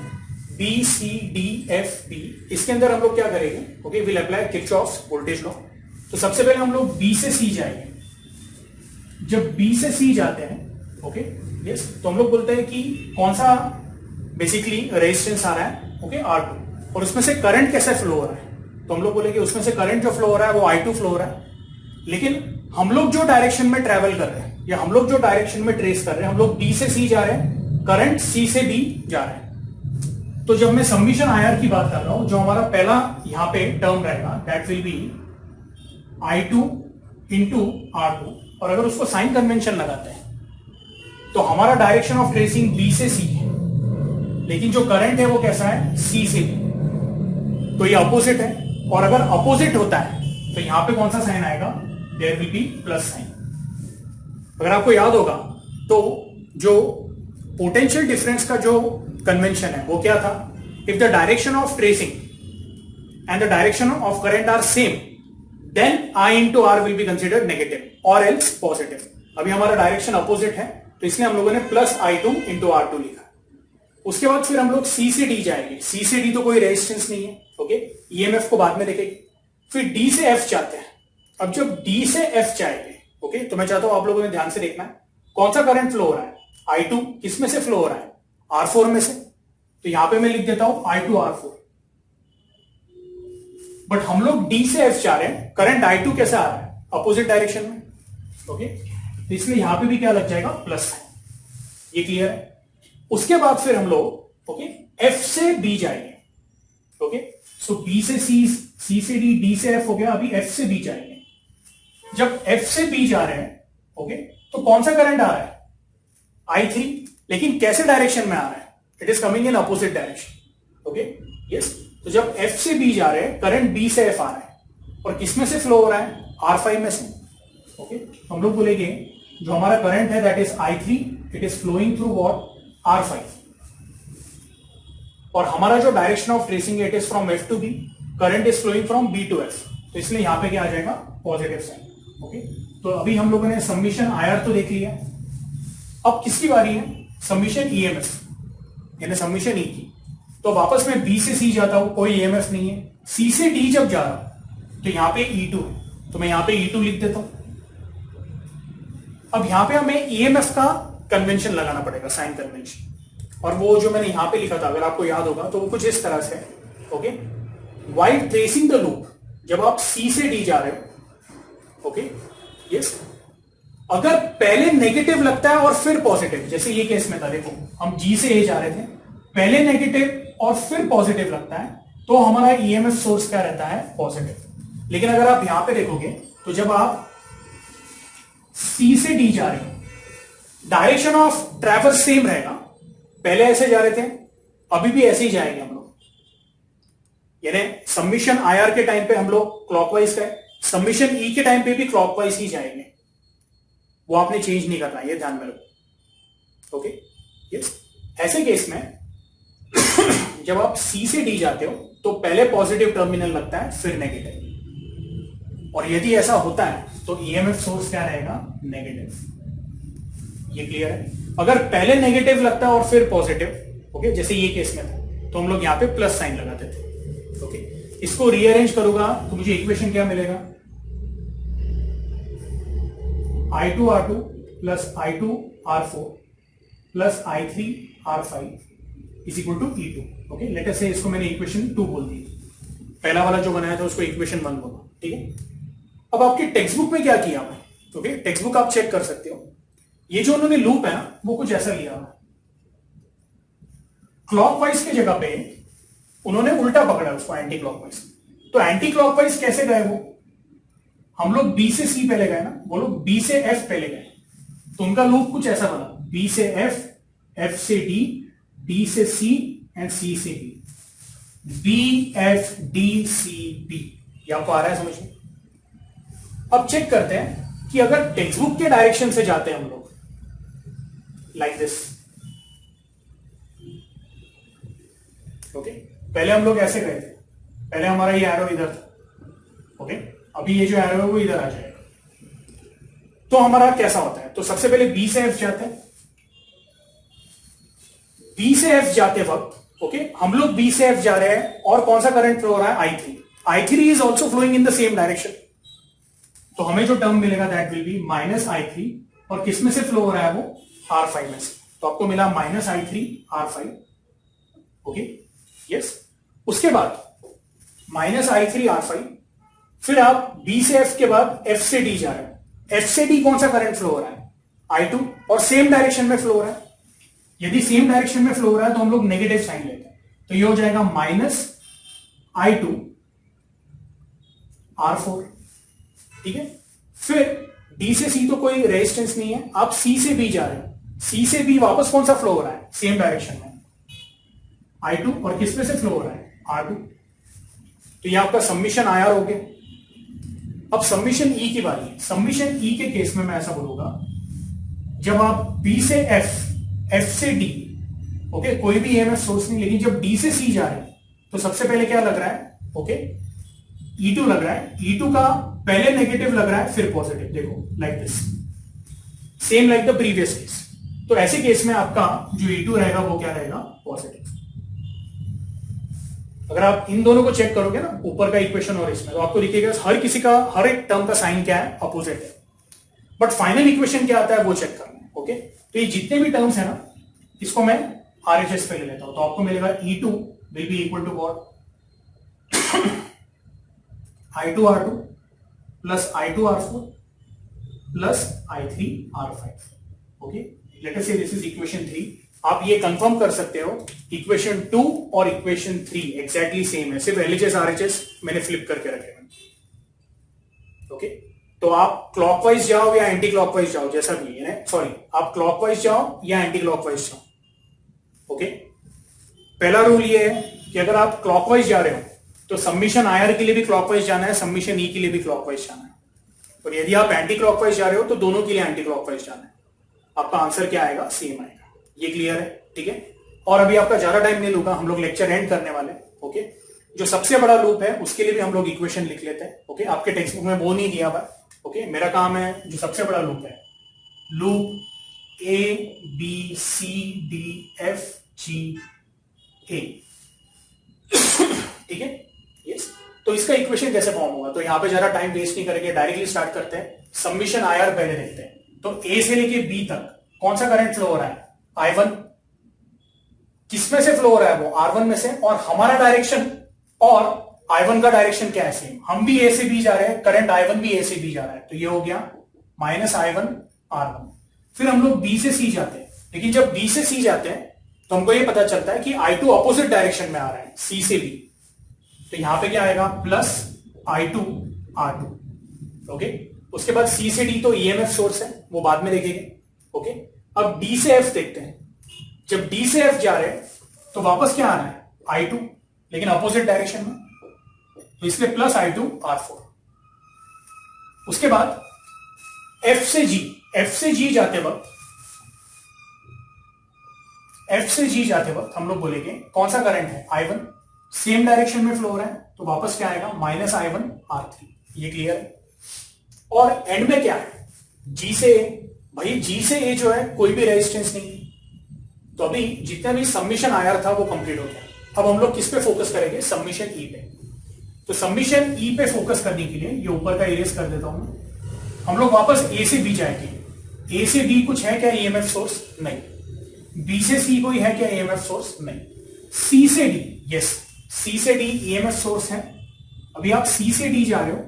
B C D F B। इसके अंदर हम लोग क्या करेंगे? Okay, will apply Kirchhoff's voltage law. तो सबसे पहले हम लोग B से C जाएंगे। जब B से C जाते हैं, ओके, यस, तो हम लोग बोलते हैं कि कौन सा बेसिकली रेजिस्टेंस आ रहा है, ओके, R2, और उसमें से करंट कैसे फ्लो हो रहा है। तो हम लोग बोलेंगे उसमें से करंट जो फ्लो हो रहा है वो I2 फ्लो हो रहा है। लेकिन हम लोग जो डायरेक्शन में ट्रेवल कर रहे हैं, या हम लोग जो डायरेक्शन में ट्रेस कर रहे हैं, हम लोग B से C जा रहे हैं, करंट C से B जा रहा है। तो जब मैं समीशन IR की बात कर रहा हूं, जो हमारा पहला यहां पे टर्म रहेगा, that will B I2 into R2, और अगर उसको साइन कन्वेंशन लगाते हैं तो हमारा डायरेक्शन ऑफ ट्रेसिंग B से C है, लेकिन जो करंट है वो कैसा है? C से B। तो ये अपोजिट है, और अगर अपोजिट होता है तो यहां पे कौन सा साइन आएगा? There will be plus sign. अगर आपको याद होगा तो जो पोटेंशियल डिफरेंस का जो कन्वेंशन है वो क्या था? If the direction of tracing and the direction of current are same, then I into R will be considered negative और एल्स पॉजिटिव। अभी हमारा डायरेक्शन अपोजिट है, तो इसलिए हम लोगों ने प्लस I2 इंटू R2 लिखा। उसके बाद फिर हम लोग C से D जाएंगे। C से D तो कोई रेजिस्टेंस नहीं है, ओके, EMF को बाद में देखेंगे। फिर D से F जाते हैं। अब जब D से F जाएंगे, ओके, तो मैं चाहता हूं आप लोगों ने ध्यान से देखना है कौन सा करंट फ्लो हो रहा है। I2 किस में से फ्लो हो रहा है? R4 में से। तो यहां पे मैं लिख देता हूं I2 R4। बट हम लोग D से F जा रहे हैं, करंट I2 कैसा आ रहा है? अपोजिट डायरेक्शन में। ओके, तो इसलिए यहां पे भी क्या लग जाएगा? प्लस है। ये क्लियर है? उसके बाद फिर हम लोग, ओके, F से B जाएंगे। ओके, सो B से C, C से D, D से F हो गया, अभी F से B जाएंगे। जब F से B जा रहे हैं, ओके, तो कौन सा करंट आ रहा है? I3, लेकिन कैसे डायरेक्शन में आ रहा है? It is coming in opposite direction, okay, yes. तो जब F से B जा रहे हैं, करंट B से F आ रहा है, और किस में से फ्लो हो रहा है? R5 में से, ओके। तो हम लोग बोलेंगे जो हमारा करंट है that is I3, it is flowing through what? R5, और हमारा जो direction of tracing it is from F to B, current is flowing from B to F, तो इसलिए यहां पे क्या आ जाएगा? Positive sign, okay. तो अभी हम लोगों ने समीशन IR तो देख लिया, अब किसकी बारी है? समीशन EMF, यानी समीशन E की। तो वापस मैं B से C जाता हूं, कोई EMF नहीं है। C से D जब जा रहा हूं तो यहां पे E2 है, तो मैं यहां पे E2 लिख देता हूं। अब यहां पे हमें EMF का कन्वेंशन लगाना पड़ेगा, साइन कन्वेंशन, और वो जो मैंने यहां पे लिखा था, अगर आपको याद होगा तो वो कुछ इस तरह से, okay. While tracing the loop, जब आप C से D जा रहे हो, ओके, यस, अगर पहले नेगेटिव लगता है और फिर पॉजिटिव, जैसे ये केस में था, देखो हम G से A जा रहे थे, पहले नेगेटिव और फिर पॉजिटिव लगता है, तो हमारा EMF सोर्स क्या रहता है? पॉजिटिव। लेकिन अगर आप यहां पे देखोगे तो जब आप C से D जा रहे हो, डायरेक्शन ऑफ ट्रैवर्स सेम रहेगा, पहले ऐसे जा रहे थे, अभी भी ऐसे ही जाएंगे हम लोग, यानी सबमिशन IR के टाइम पे हम लोग क्लॉकवाइज गए, सबमिशन E के टाइम पे भी क्लॉकवाइज ही जाएंगे, वो आपने चेंज नहीं करना, ये ध्यान में रखो, ओके, यस। ऐसे केस में जब आप C से D जाते हो तो पहले पॉजिटिव टर्मिनल लगता है, फिर नेगेटिव, और यदि ऐसा होता है तो EMF सोर्स क्या रहेगा? नेगेटिव। ये क्लियर है? अगर पहले नेगेटिव लगता है और फिर पॉजिटिव, ओके, जैसे ये केस में था, तो हम लोग यहां पे प्लस साइन लगाते थे, ओके। इसको रीअरेंज करूंगा तो मुझे इक्वेशन क्या मिलेगा? I2R2 plus I2R4 plus I3R5 is equal to E2, okay. Let us say इसको मैंने इक्वेशन 2 बोल दी, पहला वाला जो बनाया था उसको इक्वेशन 1 बोला, ठीक है। अब आपकी टेक्स्ट बुक में क्या किया है, ओके, टेक्स्ट बुक आप चेक कर सकते हो, ये जो उन्होंने लूप है ना, वो कुछ ऐसा लिया है, क्लॉकवाइज की जगह पे उन्होंने उल्टा पकड़ा उसको, एंटी क्लॉकवाइज। तो एंटी क्लॉकवाइज कैसे गए वो? हम लोग B से C पहले गए ना, वो लोग B से F पहले गए, तो उनका लूप कुछ ऐसा बना, B से F, F से D, D से C एंड C से B, B F D C B। ये आपको आ रहा है समझ में? अब चेक करते हैं कि अगर टेक्स्ट बुक के डायरेक्शन से जाते हैं हम लोग लाइक दिस, ओके, पहले हम लोग ऐसे गए थे, पहले हमारा ये एरो इधर था, ओके, अभी ये जो एरो है वो इधर आ जाएगा, तो हमारा कैसा होता है? तो सबसे पहले B से F जाते हैं, B से F जाते वक्त, ओके, हम लोग B से F जा रहे हैं, और कौन सा करंट फ्लो हो रहा है? I3। I3 is also flowing in the same direction, तो हमें जो टर्म मिलेगा that will B minus I3, और किस में से फ्लो हो रहा है वो? R5 में से, तो आपको मिला minus I3 R5, okay, yes. उसके बाद माइनस I3 R5, फिर आप B से F के बाद F से D जा रहे हैं, F से D कौन सा करंट फ्लो हो रहा है? I2, और सेम डायरेक्शन में फ्लो हो रहा है। यदि सेम डायरेक्शन में फ्लो हो रहा है तो हम लोग नेगेटिव साइन लेते हैं, तो ये हो जाएगा माइनस I2 R4, ठीक है। फिर D से C तो कोई रेजिस्टेंस नहीं है, आप C से B जा रहे हैं, C से B वापस कौन सा फ्लो हो रहा है? सेम डायरेक्शन में I2, और किस में से फ्लो हो रहा है? R2। तो ये आपका सबमिशन IR हो गया। अब सबमिशन E की बारी है। सबमिशन E के केस में मैं ऐसा बोलूंगा, जब आप B से F, F से D, ओके, कोई भी EMF सोर्स नहीं, लेकिन जब D से C जा रहे हैं तो सबसे पहले क्या लग रहा है? ओके, E2 लग रहा है। E2 का पहले नेगेटिव लग रहा है, फिर पॉजिटिव, देखो like this, same like the previous case. तो ऐसे केस में आपका जो E2 रहेगा वो क्या रहेगा? पॉजिटिव। अगर आप इन दोनों को चेक करोगे ना, ऊपर का इक्वेशन और इसमें, तो आपको दिखेगा हर किसी का, हर एक टर्म का साइन क्या है? अपोजिट है, बट फाइनल इक्वेशन क्या आता है वो चेक करना है, ओके। तो ये जितने भी टर्म्स है ना, इसको मैं RHS पे ले लेता हूं, तो आपको मिलेगा E2 will be equal to what? I2R2 plus I2R4 plus I3R5, okay. Let us say this is equation 3। आप ये कंफर्म कर सकते हो, इक्वेशन 2 और इक्वेशन 3 एग्जैक्टली सेम है, सिर्फ LHS RHS मैंने फ्लिप करके रखे हैं, ओके, तो आप क्लॉकवाइज जाओ या एंटी क्लॉकवाइज जाओ, जैसा भी है, सॉरी, आप क्लॉकवाइज जाओ या एंटी क्लॉकवाइज जाओ। ओके, पहला रूल ये है कि अगर आप क्लॉकवाइज जा रहे हो तो सबमिशन आयर के लिए भी क्लॉकवाइज जाना है, सबमिशन ई के लिए भी क्लॉकवाइज जाना है। और यदि आप एंटी क्लॉकवाइज जा रहे हो तो दोनों के लिए एंटी क्लॉकवाइज जाना है। आपका आंसर क्या आएगा? सेम आएगा। ये क्लियर है? ठीक है। और अभी आपका ज्यादा टाइम नहीं लूंगा, हम लोग लेक्चर एंड करने वाले। ओके, जो सबसे बड़ा लूप है उसके लिए भी हम लोग इक्वेशन लिख लेते हैं। ओके, आपके टेक्स्ट बुक में वो नहीं दिया हुआ। ओके, मेरा काम है जो सबसे बड़ा लूप है, लूप ABCDFGA। ठीक है, यस। तो इसका इक्वेशन कैसे फॉर्म होगा? तो यहां पे जरा टाइम वेस्ट नहीं करेंगे, डायरेक्टली स्टार्ट करते हैं। सबमिशन आईआर पहले देखते हैं। तो ए से लेके बी तक कौन सा करंट फ्लो हो रहा है? I1। किसमें से फ्लो हो रहा है? वो R1 में से। और हमारा डायरेक्शन और I1 का डायरेक्शन क्या है? सेम। हम भी A से B जा रहे हैं, करंट I1 भी A से B जा रहा है, तो ये हो गया -I1 R1। फिर हम लोग B से C जाते हैं, लेकिन जब B से C जाते हैं तो हमको ये पता चलता है कि I2 अपोजिट डायरेक्शन में आ रहा है, C से B। तो यहां पे क्या आएगा? +I2 R2। ओके, उसके बाद C से D तो EMF सोर्स है, वो बाद में देखेंगे। ओके, अब D से F देखते हैं। जब D से F जा रहे हैं तो वापस क्या आना है? I2, लेकिन अपोजिट डायरेक्शन में, तो इसलिए +I2 R4। उसके बाद F से G जाते वक्त हम लोग बोलेंगे कौन सा करंट है? I1, सेम डायरेक्शन में फ्लो हो रहा है, तो वापस क्या आएगा? -I1 R3। ये क्लियर है? और एंड में क्या है? G से A। भाई G से A जो है कोई भी रेजिस्टेंस नहीं है, तो अभी जितना भी सबमिशन आया था वो कंप्लीट हो गया। अब हम लोग किस पे फोकस करेंगे? सबमिशन ई पे। तो सबमिशन ई पे फोकस करने के लिए ये ऊपर का इरेज कर देता हूं मैं। हम लोग वापस ए से बी जाएंगे। ए से बी कुछ है क्या ईएमएफ सोर्स? नहीं। बी से सी कोई है क्या ईएमएफ सोर्स? नहीं। सी से डी, यस, सी से डी ईएमएफ सोर्स है। अभी आप सी से डी जा रहे हो,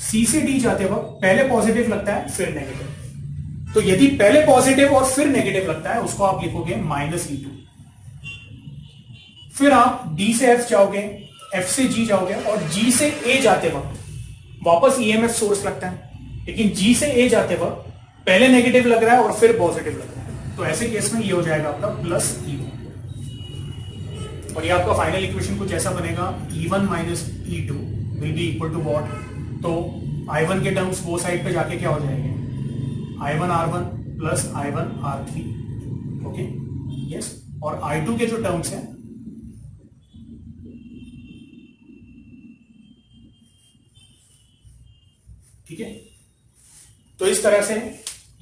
सी से डी जाते वक्त पहले पॉजिटिव लगता है फिर नेगेटिव। तो यदि पहले पॉजिटिव और फिर नेगेटिव लगता है उसको आप लिखोगे -E2। फिर आप डी से एफ जाओगे, एफ से जी जाओगे, और जी से ए जाते वक्त वापस ईएमएफ सोर्स लगता है, लेकिन जी से ए जाते वक्त पहले नेगेटिव लग रहा है और फिर पॉजिटिव लग रहा है। तो ऐसे केस में ये हो जाएगा आपका +E1। और ये आपका फाइनल इक्वेशन कुछ ऐसा बनेगा, E1 - E2 will be equal to what? तो I1 के टर्म्स वो साइड पे जाके क्या हो जाएंगे? I1 R1 + I1 R3। Okay, yes. और I2 के जो टर्म्स हैं, ठीक है, तो इस तरह से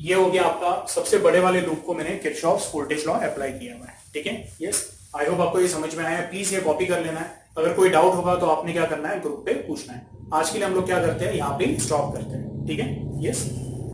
ये हो गया आपका सबसे बड़े वाले लूप को मैंने किरचॉफ्स वोल्टेज लॉ अप्लाई किया हुआ है। ठीक है, यस। आई होप आपको ये समझ में आया। प्लीज ये कॉपी कर लेना है। अगर कोई डाउट होगा तो आपने क्या करना है? ग्रुप पे पूछना है। आज के लिए हम लोग क्या करते हैं? यहाँ पे स्टॉप करते हैं। ठीक है, यस।